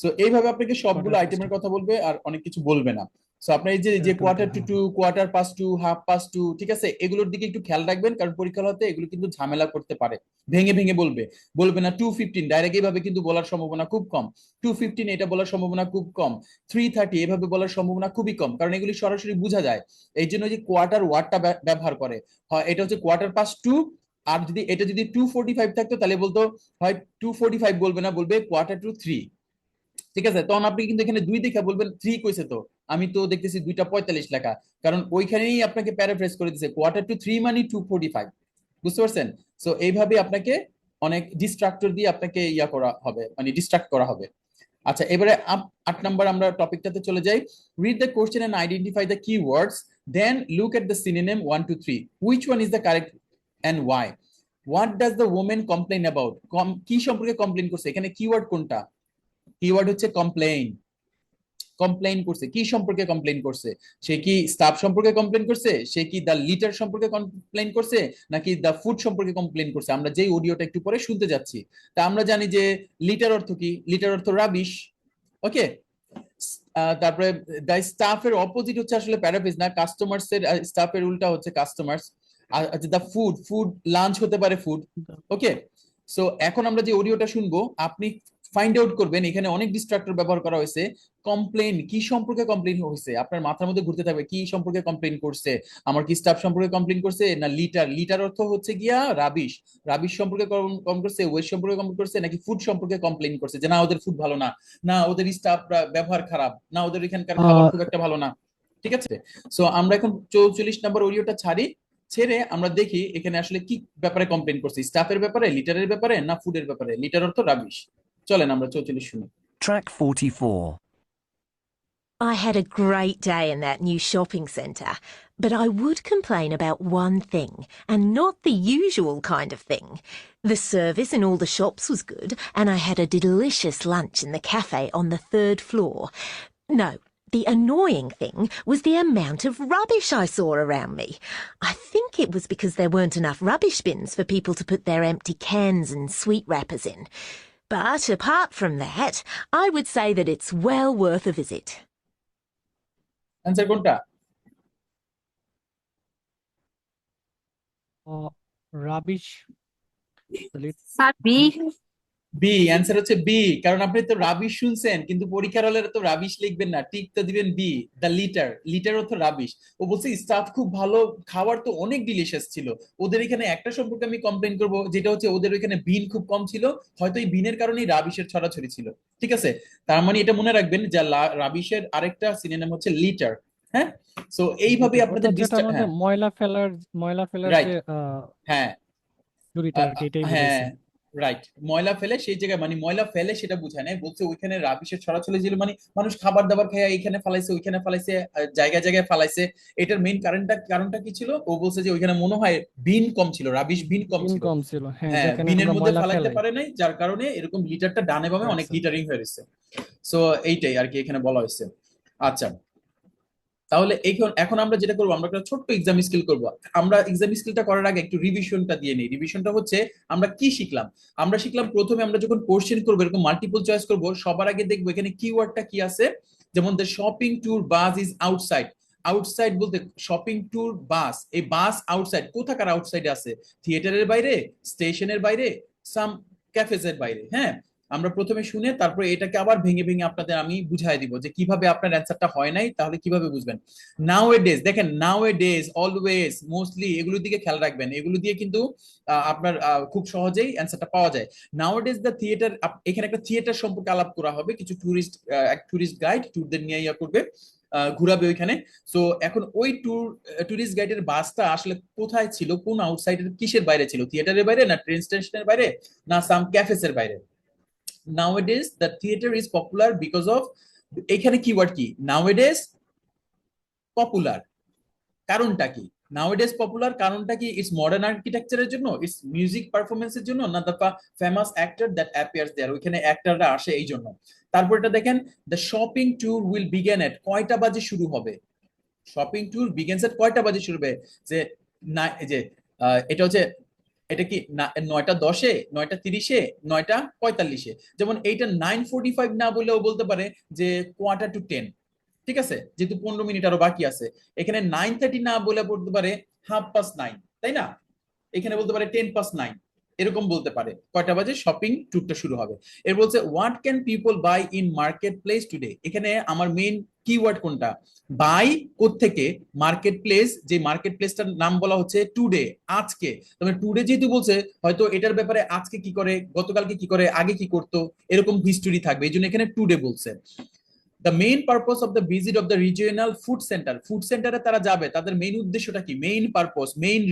Speaker 1: সো এইভাবে আপনাকে সবগুলো
Speaker 8: কোয়ার্টার পাস্ট
Speaker 1: আইটেমের
Speaker 8: টু।
Speaker 1: কথা বলবে, আর অনেক কিছু বলবে না। সো আপনার এই যে যে
Speaker 8: টু টু,
Speaker 1: কোয়ার্টার টু
Speaker 8: হ্যাঁ
Speaker 1: টু,
Speaker 8: হ্যাঁ।
Speaker 1: quarter past 2, 2:30, ঠিক আছে, এগুলোর দিকে একটু খেয়াল রাখবেন, কারণ পরীক্ষা হতে এগুলো কিন্তু ঝামেলা করতে পারে। ভেঙে ভেঙে বলবে, বলবে না 2:15 ডাইরেক্ট, এইভাবে কিন্তু বলার সম্ভাবনা খুব কম। 2:15 এটা বলার সম্ভাবনা খুব কম। 3:30 এভাবে বলার সম্ভাবনা খুবই কম, কারণ এগুলি সরাসরি বোঝা যায়। এই জন্য যে কোয়ার্টার ওয়ার্ডটা ব্যবহার করে, হয় এটা হচ্ছে quarter past 2। আর যদি এটা যদি 2:45 থাকতো, তাহলে বলতো হয় 2:45 বলবে না, বলবে quarter to 3। ঠিক আছে, তখন আপনি কিন্তু এখানে 2 দেখে বলবেন 3 কইছে, তো আমি তো দেখতেছি 2:45 লেখা, কারণ ওইখানেই আপনাকে প্যারাফ্রেজ করে দিছে, quarter to 3 মানে 2:45। বুঝতে পারছেন? সো এইভাবে আপনাকে অনেক ডিস্ট্রাক্টর দিয়ে আপনাকে ইয়া করা হবে, মানে ডিস্ট্রাক্ট করা হবে। আচ্ছা, এবারে 8 নাম্বার আমরা টপিকটাতে চলে যাই। Read the question and identify the keywords, then look at the synonym 1 to 3, which one is the correct and why. What does the woman complain about, কি সম্পর্কে কমপ্লেইন করছে, এখানে কিওয়ার্ড কোনটা? কিওয়ার্ড হচ্ছে কমপ্লেইন। কমপ্লেইন করছে, কি সম্পর্কে complain করছে? সে কি স্টাফ সম্পর্কে কমপ্লেইন করছে, সে কি দ্য লিটার সম্পর্কে কমপ্লেইন করছে, নাকি দ্য ফুড সম্পর্কে কমপ্লেইন করছে? আমরা যেই অডিওটা একটু পরে শুনতে যাচ্ছি। তা আমরা জানি যে লিটার অর্থ কি? লিটার অর্থ রাবিশ। ওকে, তারপরে দ্য স্টাফের অপোজিট হচ্ছে আসলে প্যারাফ্রেজ না, কাস্টমার্স এর স্টাফের উল্টা হচ্ছে কাস্টমার্স। আচ্ছা, দ্য ফুড, ফুড লাঞ্চ হতে পারে ফুড। ওকে, সো এখন আমরা যে অডিওটা শুনবো আপনি ফাইন্ড আউট করবেন এখানে অনেক ডিস্ট্রাক্টর ব্যবহার করা হয়েছে। কমপ্লেইন কি সম্পর্কে কমপ্লেইন হয়েছে আপনার মাথার মধ্যে ঘুরতে থাকবে, কি সম্পর্কে কমপ্লেইন করছে? আমার কি স্টাফ সম্পর্কে কমপ্লেইন করছে, না লিটার? লিটার অর্থ হচ্ছে গিয়া রাবিশ, রাবিশ সম্পর্কে কম করছে, ওয়েস্ট সম্পর্কে কম করছে, নাকি ফুড সম্পর্কে কমপ্লেইন করছে যে না ওদের ফুড ভালো না, না ওদের স্টাফ ব্যবহার খারাপ, না ওদের এখানকার খাবার খুব একটা ভালো না। ঠিক আছে, সো আমরা এখন 44 নম্বর অডিওটা ছেড়ে আমরা দেখি এখানে আসলে কি ব্যাপারে কমপ্লেইন করছে, স্টাফের ব্যাপারে, লিটারের ব্যাপারে, না ফুডের ব্যাপারে। লিটার অর্থ রাবিশ। চলেন আমরা 44 শুনি।
Speaker 2: Track 44.
Speaker 13: I had a great day in that new shopping centre, but I would complain about one thing, and not the usual kind of thing. The service in all the shops was good, and I had a delicious lunch in the cafe on the 3rd floor. No, the annoying thing was the amount of rubbish I saw around me. I think it was because there weren't enough rubbish bins for people to put their empty cans and sweet wrappers in. But apart from that, I would say that it's well worth a visit.
Speaker 1: Answer কোনটা?
Speaker 8: Rubbish.
Speaker 1: B, answer হচ্ছে B. কারণ আপনি তো rubbish শুনছেন কিন্তু পরীক্ষার হলে তো রাবিশ লিখবেন না, ঠিক তো দিবেন বি, দ্য লিটার। লিটার অর্থ রাবিশ। ও বলছে স্টাফ খুব ভালো, খাবার তো অনেক ডিলিশিয়াস ছিল। ওদের এখানে একটা সম্পর্কে আমি কমপ্লেইন করব, যেটা হচ্ছে ওদের ওইখানে বিন খুব কম ছিল, হয়তো এই বিনের কারণেই রাবিশের ছড়াছড়ি ছিল। ঠিক আছে, তার মানে এটা মনে রাখবেন যে রাবিশের আরেকটা সিনোনিম হচ্ছে লিটার। হ্যাঁ, সো এইভাবে আপনাদের
Speaker 8: যেটা আমাদের ময়লা ফেলার
Speaker 1: রাইট,
Speaker 8: যে
Speaker 1: হ্যাঁ
Speaker 8: ঝুড়িটা আর কি, এটাই
Speaker 1: হ্যাঁ
Speaker 8: বুঝাইছে।
Speaker 1: রাইট, ময়লা ফেলে সেই জায়গায়, মানে ময়লা ফেলে সেটা বুঝায় না, বলছে ওইখানে রাবিশের ছড়াছড়ি ছিল, মানে মানুষ খাবার দাবার খেয়ে এখানে ফালাইছে, ওইখানে ফালাইছে, জায়গায় জায়গায় ফালাইছে। এটার মেইন কারণটা কি ছিল? ও বলছে যে ওইখানে মনে হয় বিন কম ছিল, রাবিশ বিন কম ছিল।
Speaker 8: হ্যাঁ,
Speaker 1: হ্যাঁ,
Speaker 8: যেখানে
Speaker 1: বিনের
Speaker 8: আমরা
Speaker 1: মধ্যে
Speaker 8: ময়লা
Speaker 1: ফালাইতে
Speaker 8: ফেলাই।
Speaker 1: পারে নাই, যার কারণে এরকম লিটারটা ডানে বামে অনেক
Speaker 8: আচ্ছা।
Speaker 1: লিটারিং হয়ে গেছে। সো এইটাই আর কি এখানে বলা হয়েছে। আচ্ছা, তাহলে এখন আমরা যেটা করবো, আমরা একটা ছোট্ট এক্সাম স্কিল করবো। আমরা এক্সাম স্কিলটা করার আগে একটু রিভিশনটা দিয়ে নিই। রিভিশনটা হচ্ছে আমরা কি শিখলাম। আমরা শিখলাম প্রথমে আমরা যখন কোশ্চেন করবো, এরকম মাল্টিপল চয়েস করবো, সবার আগে দেখবো এখানে কিওয়ার্ডটা কি আছে। যেমন the shopping tour bus is outside. Outside বলতে শপিং ট্যুর বাস, এই বাস আউটসাইড, কোথাকার আউটসাইডে আছে? থিয়েটারের বাইরে, স্টেশনের বাইরে, সাম ক্যাফেজের বাইরে। হ্যাঁ, আমরা প্রথমে শুনে তারপরে এটাকে আবার ভেঙে ভেঙে আপনাদের আমি বুঝাই দিব যে কিভাবে আপনার অ্যান্সারটা হয় নাই, তাহলে কিভাবে বুঝবেন। নাও এ ডেজ, দেখেন নাও এ ডেজ, অলওয়েজ, মোস্টলি, এগুলোর দিকে খেয়াল রাখবেন। এগুলো দিয়ে কিন্তু আপনার খুব সহজেই অ্যান্সারটা পাওয়া যায়। নাও এ ডেজ দ্য থিয়েটার, এখানে একটা থিয়েটার সম্পর্কে আলাপ করা হবে, কিছু টুরিস্ট গাইড ট্যুরদের নিয়ে করবে, ঘুরাবে ওইখানে। সো এখন ওই টুরিস্ট গাইডের বাসটা আসলে কোথায় ছিল, কোন আউটসাইডের, কিসের বাইরে ছিল? থিয়েটারের বাইরে, না ট্রেন স্টেশনের বাইরে, না সাম ক্যাফেসের বাইরে? Nowadays the theater is popular because of, এখানে কিওয়ার্ড কি? Nowadays popular, কারণটা কি? Nowadays popular কারণটা কি? ইটস মডার্ন আর্কিটেকচারের জন্য, ইটস মিউজিক পারফরমেন্সের জন্য, না the famous actor that appears there, ওইখানে অ্যাক্টররা আসে এই জন্য। তারপর এটা দেখেন, the shopping tour will begin at, কয়টা বাজে শুরু হবে? শপিং ট্যুর বিগিনস এট, কয়টা বাজে শুরু হবে? যে না, এই যে এটা হচ্ছে, এটা কি 9:10, 9:30, 9:45? যেমন এইটা 9:45 না বললেও বলতে পারে যে 9:45। ঠিক আছে, যেহেতু 15 মিনিট আরো বাকি আছে। এখানে 9:30 না বলে বলতে পারে 9:30, তাই না? এখানে বলতে পারে 10:09, এরকম বলতে পারে কয়টা বাজে শপিং ট্যুরটা শুরু হবে। এর বলছে what can people buy in market place today. এখানে আমার মেইন কিওয়ার্ড কোনটা? বাই কোত্থেকে, মার্কেট প্লেস, যে মার্কেট প্লেসটার নাম বলা হচ্ছে টুডে, আজকে। তবে টুডে যেহেতু বলছে, হয়তো এটার ব্যাপারে আজকে কি করে, গতকালকে কি করে, আগে কি করতো, এরকম হিস্টোরি থাকবে, এই জন্য এখানে টুডে বলছে। The main purpose of the visit of the regional food center, food সেন্টারে তারা যাবে, তাদের মেইন উদ্দেশ্যটা কি? মেইন পারপোজ, মেইন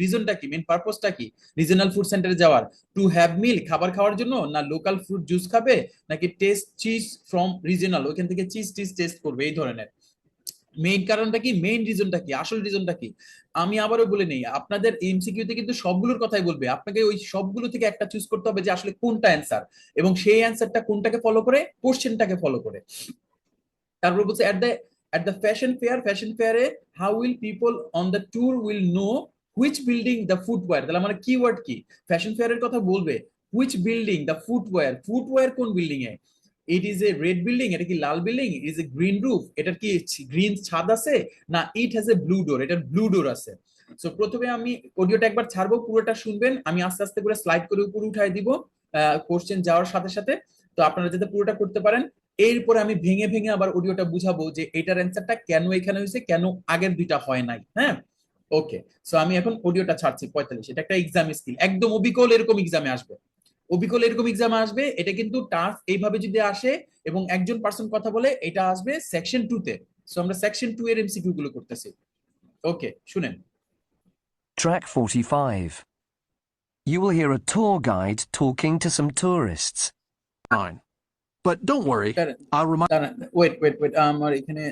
Speaker 1: রিজনটা কি, মেইন পারপোজটা কি রিজনাল ফুড সেন্টারে যাওয়ার? টু হ্যাভ মিল, খাবার খাওয়ার জন্য, না লোকাল ফ্রুট জুস খাবে, নাকি টেস্ট চিজ ফ্রম রিজনাল, ওইখান থেকে চিজ টেস্ট করবে, এই ধরনের। মেইন কারণটা কি, মেইন রিজনটা কি, আসল রিজনটা কি? আমি আবারও বলে নেই, আপনাদের এমসিকিউতে কিন্তু সবগুলোর কথাই বলবে, আপনাকে ওই সবগুলো থেকে একটা চুজ করতে হবে যে আসলে কোনটা অ্যান্সার, এবং সেই অ্যান্সারটা কোনটাকে ফলো করে, কোশ্চেনটাকে ফলো করে। তারপর বলছে at the fashion fair how will people on the tour will know which building the footwear, তাহলে আমার কিওয়ার্ড কি, ফ্যাশন ফেয়ারের কথা বলবে, which building the footwear কোন বিল্ডিং এ, it is a red building, এটা কি লাল building, it is a green roof, এটার কি গ্রিন ছাদ আছে, না ইট হ্যাজ এ ব্লু ডোর, এটার ব্লু ডোর আছে। সো প্রথমে আমি অডিওটা একবার ছাড়বো, পুরোটা শুনবেন, আমি আস্তে আস্তে করে স্লাইড করে উপরে উঠাই দিব কোশ্চেন যাওয়ার সাথে সাথে, তো আপনারা যাতে পুরোটা করতে পারেন। এরপরে আমি ভেঙে ভেঙে আবার অডিওটা বুঝাবো যে এটার অ্যান্সারটা কেন এখানে হয়েছে, কেন আগের দুইটা হয় নাই। হ্যাঁ, ওকে। সো আমি এখন অডিওটা ছাড়ছি 45। এটা একটা এক্সাম স্কিল, একদম অবিকল এরকম এক্সামে আসবে, অবিকল এরকম এক্সামে আসবে। এটা কিন্তু টাস্ক এইভাবে যদি আসে এবং একজন পার্সন কথা বলে, এটা আসবে সেকশন 2 তে। সো আমরা সেকশন 2 এর এমসিকিউ গুলো করতেছি। ওকে, শুনেন।
Speaker 2: Track 45. You will hear a tour guide talking to some tourists.
Speaker 14: Fine. But don't worry, I'll remind...
Speaker 1: Wait, আমার এখানে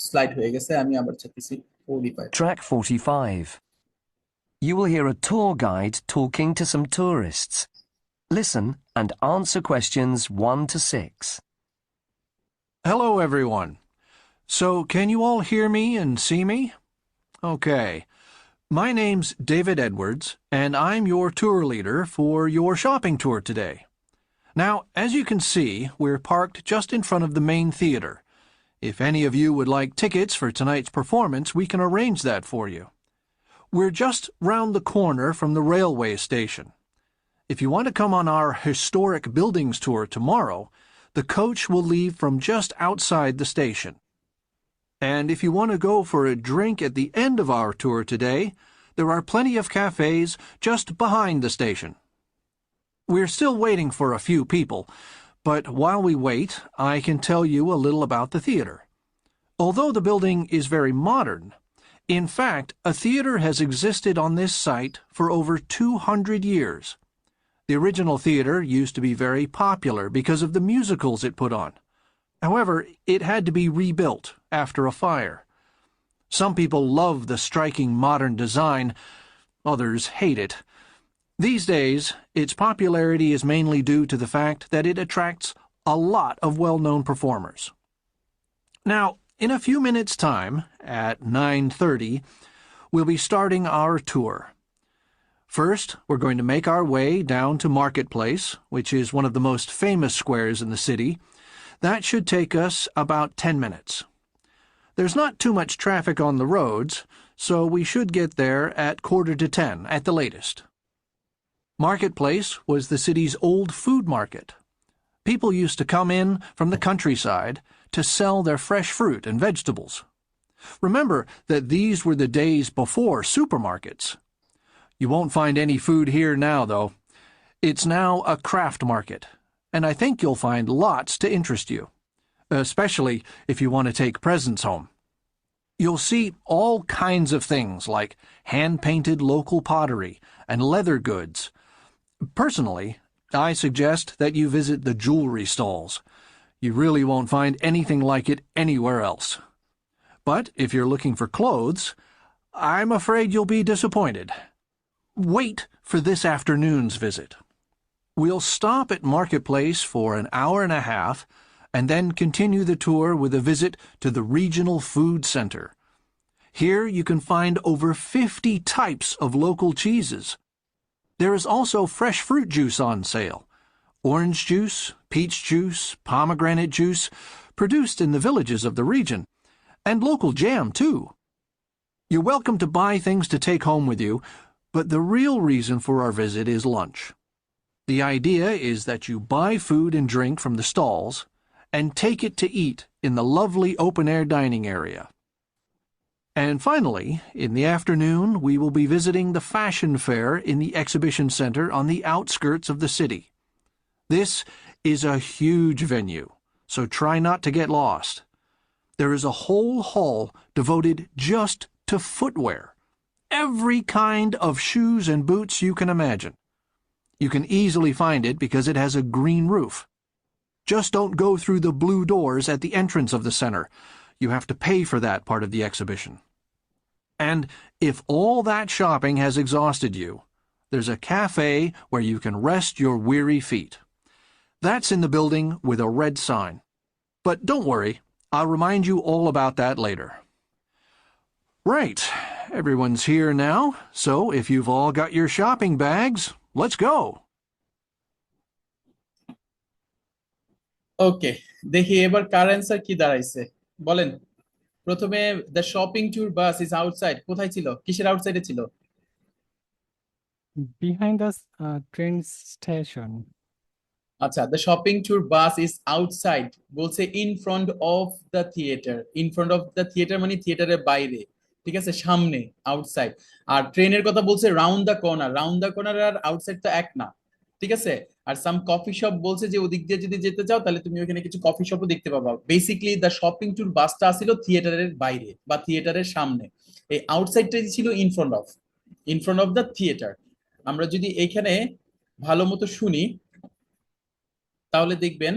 Speaker 1: স্লাইড হয়ে গেছে, আমি আবার ছাড়তেছি 45।
Speaker 2: Track 45. You will hear a tour guide talking to some tourists. Listen and answer questions 1 to 6.
Speaker 14: Hello, everyone. So, can you all hear me and see me? Okay. My name's David Edwards, and I'm your tour leader for your shopping tour today. Now, as you can see, we're parked just in front of the main theater. If any of you would like tickets for tonight's performance, we can arrange that for you. We're just round the corner from the railway station. If you want to come on our historic buildings tour tomorrow, the coach will leave from just outside the station. And if you want to go for a drink at the end of our tour today, there are plenty of cafes just behind the station. We're still waiting for a few people, but while we wait, I can tell you a little about the theater. Although the building is very modern, in fact, a theater has existed on this site for over 200 years. The original theater used to be very popular because of the musicals it put on. However, it had to be rebuilt after a fire. Some people love the striking modern design, others hate it. These days, its popularity is mainly due to the fact that it attracts a lot of well-known performers. Now, in a few minutes' time, at 9:30, we'll be starting our tour. First, we're going to make our way down to Marketplace, which is one of the most famous squares in the city. That should take us about 10 minutes. There's not too much traffic on the roads, so we should get there at 9:45 at the latest. Marketplace was the city's old food market. People used to come in from the countryside to sell their fresh fruit and vegetables. Remember that these were the days before supermarkets. You won't find any food here now, though. It's now a craft market, and I think you'll find lots to interest you, especially if you want to take presents home. You'll see all kinds of things like hand-painted local pottery and leather goods. Personally, I suggest that you visit the jewelry stalls. You really won't find anything like it anywhere else. But if you're looking for clothes, I'm afraid you'll be disappointed. Wait for this afternoon's visit. We'll stop at Marketplace for an hour and a half, and then continue the tour with a visit to the Regional Food Center. Here you can find over 50 types of local cheeses. There is also fresh fruit juice on sale. Orange juice, peach juice, pomegranate juice, produced in the villages of the region, and local jam, too. You're welcome to buy things to take home with you, but the real reason for our visit is lunch. The idea is that you buy food and drink from the stalls and take it to eat in the lovely open-air dining area. And finally, in the afternoon, we will be visiting the fashion fair in the exhibition center on the outskirts of the city. This is a huge venue, so try not to get lost. There is a whole hall devoted just to footwear. Every kind of shoes and boots you can imagine. You can easily find it because it has a green roof. Just don't go through the blue doors at the entrance of the center. You have to pay for that part of the exhibition. And if all that shopping has exhausted you, there's a cafe where you can rest your weary feet. That's in the building with a red sign. But don't worry, I'll remind you all about that later. Right, everyone's here now, so if you've all got your shopping bags, let's go.
Speaker 1: ওকে, দেখি এবার কার answer কি দাঁড়াইছে বলেন। প্রথমে the shopping tour bus is outside, কোথায় ছিল, কিসের আউটসাইডে ছিল?
Speaker 8: Behind the train station.
Speaker 1: আচ্ছা, the shopping tour bus is outside বলছে in front of the theatre. In front of the theatre মানে থিয়েটারের বাইরে, ঠিক আছে, সামনে, আউটসাইড। আর ট্রেনের কথা বলছে round the corner. Round the corner আর আউটসাইড তো এক না, ঠিক আছে। আর সাম কফি শপ বলছে যে ওদিক দিয়ে যদি যেতে চাও তাহলে তুমি ওখানে কিছু কফি শপও দেখতে পাবা। বেসিক্যালি দ্য শপিং ট্যুর বাসটা ছিল থিয়েটারের বাইরে বা থিয়েটারের সামনে। এই আউটসাইডটা ছিল in front of, in front of the theatre. আমরা যদি এইখানে ভালো মতো শুনি তাহলে দেখবেন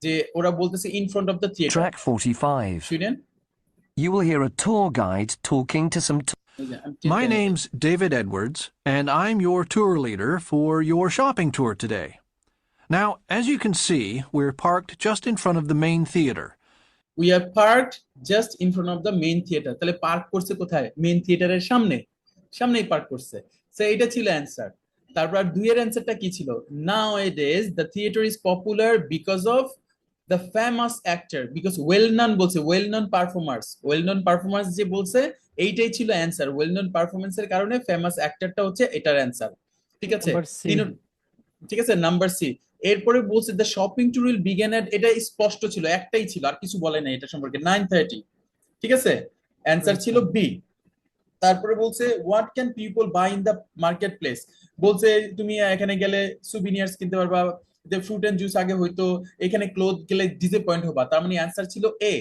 Speaker 1: যে ওরা বলতেছে in front of the theatre.
Speaker 2: Track 45.
Speaker 1: শুনেন,
Speaker 2: You will hear a tour guide talking to some
Speaker 14: My name's David Edwards, and I'm your tour leader for your shopping tour today. Now, as you can see, we're parked just in front of the main theater.
Speaker 1: we are parked just in front of the main theater। তাহলে park করছে কোথায়? Main থিয়েটারের সামনে, সামনেই park করছে। So এটা ছিল answer. তারপর দুইয়ের অ্যানসারটা কি ছিল? Nowadays the theater is popular because of the famous actor, because well known বলছে, well known performers, well known performers যে বলছে এইটাই ছিল অ্যানসার। well known performance এর কারণে ফেমাস অ্যাক্টরটা হচ্ছে এটার অ্যানসার, ঠিক আছে। ঠিক আছে, নাম্বার সি। এরপরে বলছে the shopping tour will begin at, এটা স্পষ্ট ছিল, একটাই ছিল, আর কিছু বলে নাই এটা সম্পর্কে, 9:30, ঠিক আছে। অ্যানসার ছিল বি। তারপরে বলছে what can people buy in the market place, বলছে তুমি এখানে গেলে সুভিনিয়ার্স কিনতে পারবা, ফ্রুট এন্ড জুস আগে হয়তো, এখানে ক্লোথ গেলে ডিসঅ্যাপয়েন্ট হবা। তার মানে অ্যানসার ছিল এ,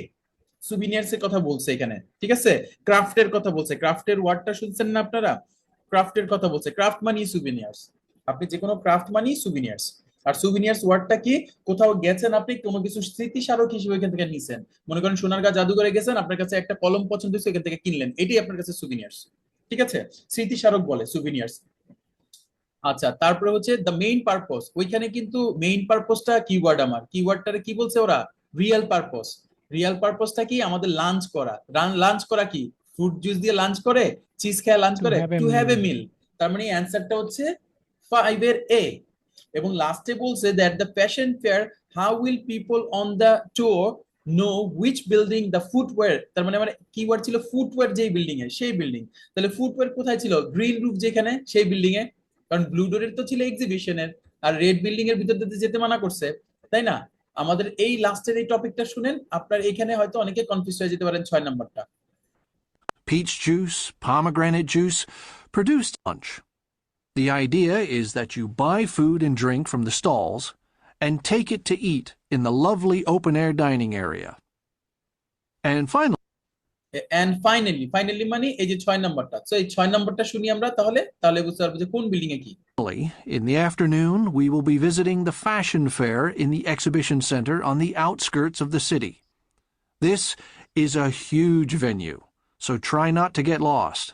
Speaker 1: সুভিনিয়ার্স এর কথা বলছে এখানে, ঠিক আছে। ক্রাফটের কথা বলছে, ক্রাফটের ওয়ার্ডটা শুনছেন না আপনারা? ক্রাফটের কথা বলছে, ক্রাফট মানি সুভিনিয়ার্স, আপনি যে কোনো ক্রাফট মানি সুভিনিয়ার্স। আর সুভিনিয়ার্স ওয়ার্ডটা কি? কোথাও গেছেন আপনি, কোনো কিছু স্মৃতিস্মারক হিসেবে এখান থেকে নিছেন। মনে করেন সোনারগাঁ জাদুঘরে গেছেন, আপনার কাছে একটা কলম পছন্দ হয়েছে, এখান থেকে কিনলেন, এটাই আপনার কাছে সুভিনিয়ার্স, ঠিক আছে। স্মৃতিস্মারক বলে সুভিনিয়ার্স। আচ্ছা, তারপরে হচ্ছে দ্য মেইন পারপোজ, ওইখানে কিন্তু মেইন পারপোজটা কিওয়ার্ড, আমার কিওয়ার্ডটারে কি বলছে ওরা? Real purpose. রিয়েল পারপোজটা কি? আমাদের লাঞ্চ করা। লাঞ্চ করা কি? ফ্রুট জুস দিয়ে লাঞ্চ করে, চিজ খেয়ে লাঞ্চ করে, টু হ্যাভ এ মিল। তার মানে অ্যানসারটা হচ্ছে 5 এর এ। এবং লাস্টে বলছে that the fashion fair, how will people on the tour know which building the footwear. তার মানে আমার কিওয়ার্ড ছিল ফুটওয়্যার, যেই বিল্ডিং এ সেই বিল্ডিং। তাহলে ফুটওয়্যার কোথায় ছিল? গ্রিন রুফ যেখানে, সেই বিল্ডিং এ। কারণ ব্লু ডোরের তো ছিল এক্সিবিশনের, আর রেড বিল্ডিং এর ভিতর দিয়ে যেতে মানা করছে, তাই না? আমাদের এই লাস্টের এই টপিকটা শুনেন, আপনার এখানে হয়তো অনেকে কনফিউজ হয়ে যেতে পারেন 6 নাম্বারটা।
Speaker 14: Peach juice, pomegranate juice, produced lunch. The idea is that you buy food and drink from the stalls and take it to eat in the lovely open-air dining area. And finally মানে এই যে 6 নাম্বারটা। So এই 6 নাম্বারটা শুনি আমরা, তাহলে বুঝতে পারবো যে কোন বিল্ডিং এ কি। In the afternoon, we will be visiting the fashion fair in the exhibition center on the outskirts of the city. This is a huge venue, so try not to get lost.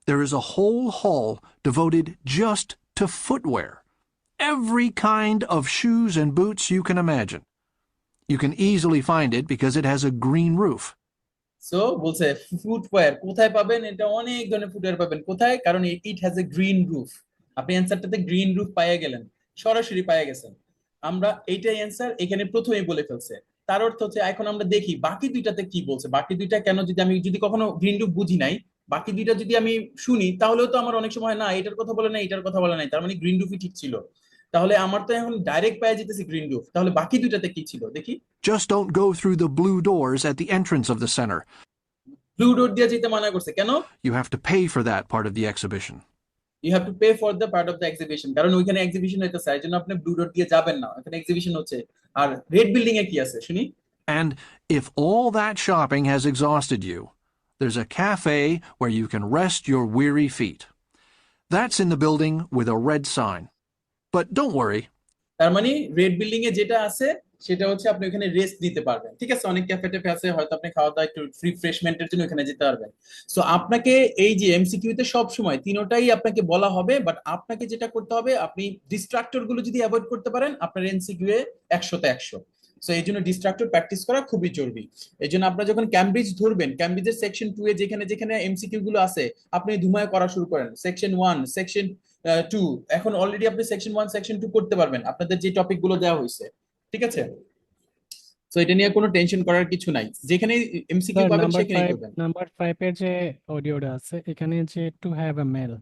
Speaker 14: There is a whole hall devoted just to footwear. Every kind of shoes and boots you can imagine. You can easily find it because it has a green roof.
Speaker 1: So বলছে footwear কোথায় পাবেন? এটা অনেক ধরনের footwear পাবেন। কোথায়? কারণ it has a green roof. আপনি অ্যান্সারটাতে গ্রিন রুফ পাইয়া গেলেন, সরাসরি পাইয়া গেছেন। আমরা এইটাই অ্যান্সার এখানে প্রথমেই বলে ফেলছে। তার অর্থ হচ্ছে এখন আমরা দেখি বাকি দুইটাতে কি বলছে। বাকি দুইটা কেন, যদি কখনো গ্রিন রুফ বুঝি নাই, বাকি দুইটা যদি আমি শুনি তাহলেও তো আমার অনেক সময় না এটার কথা বলে নাই, এটার কথা বলে নাই, তার মানে গ্রিন রুফই ঠিক ছিল। তাহলে আমার তো এখন ডাইরেক্ট পাইয়া যেতেছি গ্রিন রুফ। তাহলে বাকি দুইটাতে কি ছিল দেখি।
Speaker 14: Just don't go through the blue doors at the entrance of the center.
Speaker 1: Blue door দিয়ে যেতে মানা করছে কেন?
Speaker 14: You have to pay for that part of the exhibition.
Speaker 1: You have to pay for the part of the exhibition, কারণ ওইখানে exhibition হইতেছে, এর জন্য আপনি ব্লু ডোর দিয়ে যাবেন না, ওখানে এক্সিবিশন হচ্ছে। আর রেড বিল্ডিং এ কি আছে শুনি।
Speaker 14: And if all that shopping has exhausted you, there's a cafe where you can rest your weary feet. That's in the building with a red sign. But don't worry.
Speaker 1: তার মানে red building এ যেটা আছে সেটা হচ্ছে আপনি ওখানে rest দিতে পারবেন, ঠিক আছে। অনেক ক্যাফে ট্যাফে আছে, হয়তো আপনি খাওয়া দাওয়া একটু রিফ্রেশমেন্টের জন্য ওখানে যেতে পারবেন। সো আপনাকে এই যে এমসিকিউ তে সব সময় তিনটাই আপনাকে বলা হবে, বাট আপনাকে যেটা করতে হবে, আপনি ডিস্ট্রাক্টর গুলো যদি অ্যাভয়েড করতে পারেন, আপনার এমসিকিউ এ 100তে 100। সো এই জন্য ডিস্ট্রাক্টর প্র্যাকটিস করা খুবই জরুরি। এই জন্য আপনারা যখন ক্যামব্রিজ ধরবেন, ক্যামব্রিজের সেকশন 2 এ যেখানে যেখানে এমসিকিউ গুলো আছে আপনি ধুমায় করা শুরু করেন। সেকশন 1, সেকশন 2, এখন অলরেডি আপনি সেকশন 1 সেকশন 2 করতে পারবেন আপনাদের যে টপিক গুলো দেওয়া হয়েছে, ঠিক আছে? সো এটা নিয়ে কোনো টেনশন করার কিছু নাই, যেখানে এমসিকিউ
Speaker 8: স্যার
Speaker 1: পাবেন
Speaker 8: নাম্বার
Speaker 1: সেখানেই
Speaker 8: ফাইভ
Speaker 1: করবেন।
Speaker 8: নাম্বার 5 এর যে অডিওটা আছে এখানে যে টু হ্যাভ এ মেল,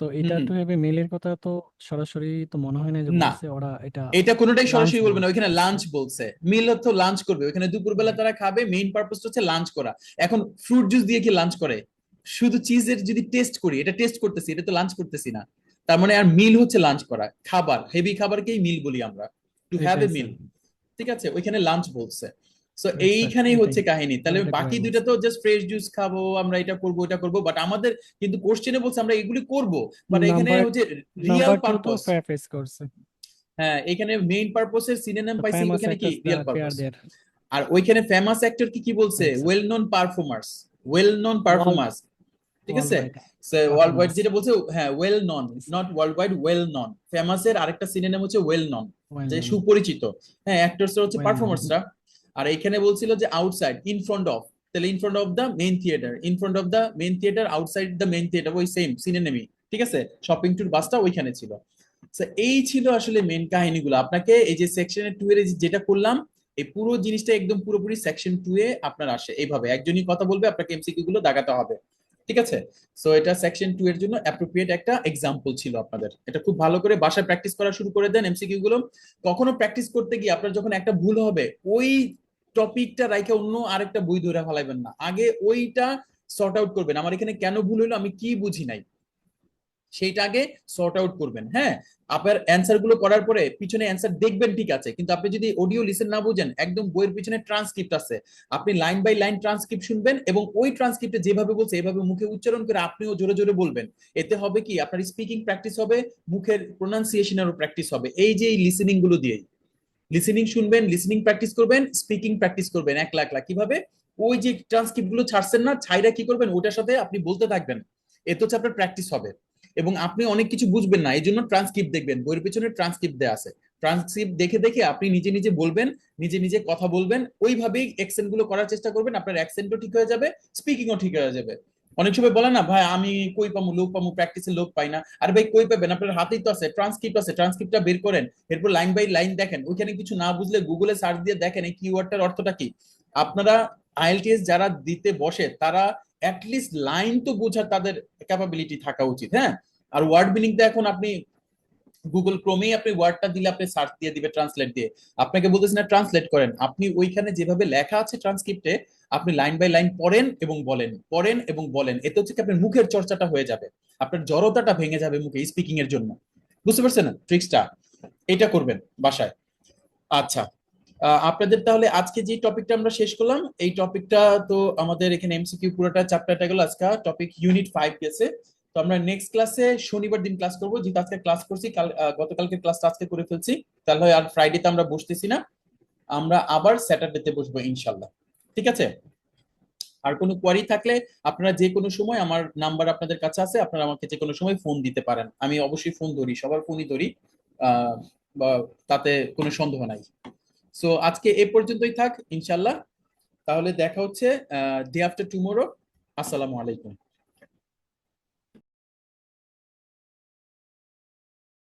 Speaker 8: তো
Speaker 1: হুম
Speaker 8: এটা
Speaker 1: হুম।
Speaker 8: টু হ্যাভ এ মেলের কথা তো সরাসরি তো মনে হয় না যে
Speaker 1: না,
Speaker 8: বলছে ওরা, এটা
Speaker 1: এটা কোনোটাই
Speaker 8: লাঞ্চ
Speaker 1: সরাসরি বলবে না, ওইখানে
Speaker 8: বলছে।
Speaker 1: লাঞ্চ বলছে। মিল তো লাঞ্চ করবে, ওইখানে দুপুরবেলা তারা খাবে, মেইন পারপাস হচ্ছে লাঞ্চ করা। এখন ফ্রুট জুস দিয়ে কি লাঞ্চ করে? শুধু চিজের যদি টেস্ট করি, এটা টেস্ট করতেছি, এটা তো লাঞ্চ করতেছি না। তার মানে আর মিল হচ্ছে লাঞ্চ করা, খাবার, হেভি খাবারকেই মিল বলি আমরা, টু হ্যাভ
Speaker 8: এটাই
Speaker 1: এ
Speaker 8: স্যার।
Speaker 1: মিল, ঠিক আছে? ওইখানে লাঞ্চ বলছে। সো
Speaker 8: রাইট স্যার,
Speaker 1: এইখানেই
Speaker 8: এটাই।
Speaker 1: হচ্ছে কাহিনী। তাহলে
Speaker 8: থ্যাংক ইউ
Speaker 1: বাকি
Speaker 8: ভেরি মাচ।
Speaker 1: দুইটা তো জাস্ট ফ্রেশ জুস খাবো, আমরা এটা করবো ওটা করবো, বাট আমাদের কিন্তু কোশ্চেনে বলছে আমরা এগুলি করব, বাট এখানে
Speaker 8: নাম্বার
Speaker 1: হচ্ছে রিয়েল
Speaker 8: নাম্বার 2 তো
Speaker 1: পারপস।
Speaker 8: প্যারাফ্রেজ করছে।
Speaker 1: হ্যাঁ, এখানে মেইন পারপোসের সিনোনিম
Speaker 8: The
Speaker 1: পাইছি,
Speaker 8: famous
Speaker 1: ওখানে কি
Speaker 8: actors
Speaker 1: real
Speaker 8: that were
Speaker 1: purpose.
Speaker 8: there.
Speaker 1: আর ওইখানে ফেমাস অ্যাক্টর কি কি বলছে?
Speaker 8: Thanks, sir.
Speaker 1: Well known performers, well known
Speaker 8: World
Speaker 1: performers, ঠিক আছে?
Speaker 8: worldwide
Speaker 1: worldwide
Speaker 8: performance.
Speaker 1: যেটা বলছে, হ্যাঁ well known,
Speaker 8: Yes,
Speaker 1: not worldwide, well known. ফেমাসের আরেকটা সিনোনিম হচ্ছে ওয়েল নন,
Speaker 8: well
Speaker 1: যে
Speaker 8: known.
Speaker 1: সুপরিচিত। হ্যাঁ, অ্যাক্টরস হচ্ছে
Speaker 8: Well known.
Speaker 1: পারফর্মার্সরা। আর এইখানে বলছিল যে আউটসাইড, ইন ফ্রন্ট অফ, তাহলে in front of the main theatre, in front of the main theatre, outside the main theatre, ওই সেম সিনোনিমই, ঠিক আছে? শপিং টুর বাসটা ওইখানে ছিল। এই ছিল আসলে মেন কাহিনীগুলো। আপনাকে এই যে সেকশন 2 এর যেটা করলাম, এই পুরো জিনিসটা একদম পুরোপুরি সেকশন 2 এ আপনার আসে। এইভাবে একজনই কথা বলবে, আপনাকে এমসিকিউ গুলো দাগাতে হবে, ঠিক আছে? সো এটা সেকশন 2 এর জন্য অ্যাপ্রোপ্রিয়েট একটা এক্সাম্পল ছিল আপনাদের। এটা খুব ভালো করে বাসায় প্র্যাকটিস করা শুরু করে দেন এমসিকিউ গুলো। কখনো প্র্যাকটিস করতে গিয়ে আপনার যখন একটা ভুল হবে, ওই টপিকটা রাইখে অন্য আরেকটা বই ধরে ফেলাইবেন না, আগে ওইটা সর্ট আউট করবেন। আমার এখানে কেন ভুল হলো, আমি কি বুঝি নাই, সেইটা আগে সর্ট আউট করবেন। হ্যাঁ, আপনার অ্যান্সার গুলো করার পরে পিছনে অ্যান্সার দেখবেন, ঠিক আছে, কিন্তু আপনি যদি অডিও লিসেন না বুঝেন, একদম বইয়ের পিছনে ট্রান্সক্রিপ্ট আছে, আপনি লাইন বাই লাইন ট্রান্সক্রিপ্ট শুনবেন এবং ওই ট্রান্সক্রিপ্টে যেভাবে বলছে এভাবে মুখে উচ্চারণ করে আপনিও জোরে জোরে বলবেন। এতে হবে কি, আপনার স্পিকিং প্র্যাকটিস হবে, মুখের প্রোনাউন্সিয়েশনেরও প্র্যাকটিস হবে, এই যে এই লিসেনিং গুলো দিয়েই। লিসেনিং শুনবেন, লিসেনিং প্র্যাকটিস করবেন, স্পিকিং প্র্যাকটিস করবেন, এক লাখ লাখ কিভাবে। ওই যে ট্রান্সক্রিপ্ট গুলো ছাড়ছেন না, ছাইরা কি করবেন, ওটার সাথে আপনি বলতে থাকবেন, এতে হচ্ছে আপনার প্র্যাকটিস হবে। এবং আপনি অনেক কিছু বুঝবেন না, এই জন্য ট্রান্সক্রিপ্ট দেখবেন, বইয়ের পিছনে ট্রান্সক্রিপ্ট দেওয়া আছে, ট্রান্সক্রিপ্ট দেখে দেখে আপনি নিজে নিজে বলবেন, নিজে নিজে কথা বলবেন, ওইভাবেই অ্যাকসেন্ট গুলো করার চেষ্টা করবেন, আপনার অ্যাকসেন্টও ঠিক হয়ে যাবে, স্পিকিংও ঠিক হয়ে যাবে। অনেক সময় বলে না, ভাই আমি কই পামু লোক পামু, প্র্যাকটিসের লোক পাই না। আরে ভাই কই পাবেন, আপনার হাতেই তো আছে ট্রান্সক্রিপ্ট, আছে ট্রান্সক্রিপ্টটা বের করেন, এরপর লাইন বাই লাইন দেখেন, ওইখানে কিছু না বুঝলে গুগলে সার্চ দিয়ে দেখেন এই কিওয়ার্ডটার অর্থটা কি। আপনারা আইএলটিএস যারা দিতে বসে তারা অ্যাটলিস্ট লাইন তো বোঝার তাদের ক্যাপাবিলিটি থাকা উচিত। হ্যাঁ, আর ওয়ার্ড মিনিংটা এখন আপনি গুগল ক্রোমেই আপনি ওয়ার্ডটা দিলে আপনি সার্চ দিয়ে দিবে ট্রান্সলেট দিয়ে, আপনাকে বলতেছি না ট্রান্সলেট করেন, আপনি ওইখানে যেভাবে লেখা আছে ট্রান্সক্রিপ্টে আপনি লাইন বাই লাইন পড়েন এবং বলেন, পড়েন এবং বলেন, এতে হচ্ছে কি আপনার মুখের চর্চাটা হয়ে যাবে, আপনার জড়তাটা ভেঙে যাবে মুখে স্পিকিং এর জন্য। বুঝতে পারছেন না ট্রিক্সটা? এটা করবেন বাসায়। আচ্ছা, আপনাদের তাহলে আজকে যে টপিকটা আমরা শেষ করলাম, এই টপিকটা তো আমাদের এখানে এমসিকিউ পুরোটা চ্যাপ্টারটা গেল, আজকে টপিক ইউনিট 5 গেছে। তো আমরা নেক্সট ক্লাসে শনিবার দিন ক্লাস করবো, যেহেতু আজকে ক্লাস করছি, গতকালকে ক্লাসটা আজকে করে ফেলছি, তাহলে আর ফ্রাইডেতে আমরা বসতেছি না, আমরা আবার স্যাটারডেতে বসবো ইনশাল্লাহ, ঠিক আছে? আর কোনো কোয়ারি থাকলে আপনারা যে কোনো সময়, আমার নাম্বার আপনাদের কাছে আছে, আপনারা আমাকে যে কোনো সময় ফোন দিতে পারেন, আমি অবশ্যই ফোন ধরি, সবার ফোনই ধরি, বা তাতে কোনো সন্দেহ নাই। সো আজকে এ পর্যন্তই থাক ইনশাল্লাহ, তাহলে দেখা হচ্ছে ডে আফটার টুমোরো। আসসালামু আলাইকুম।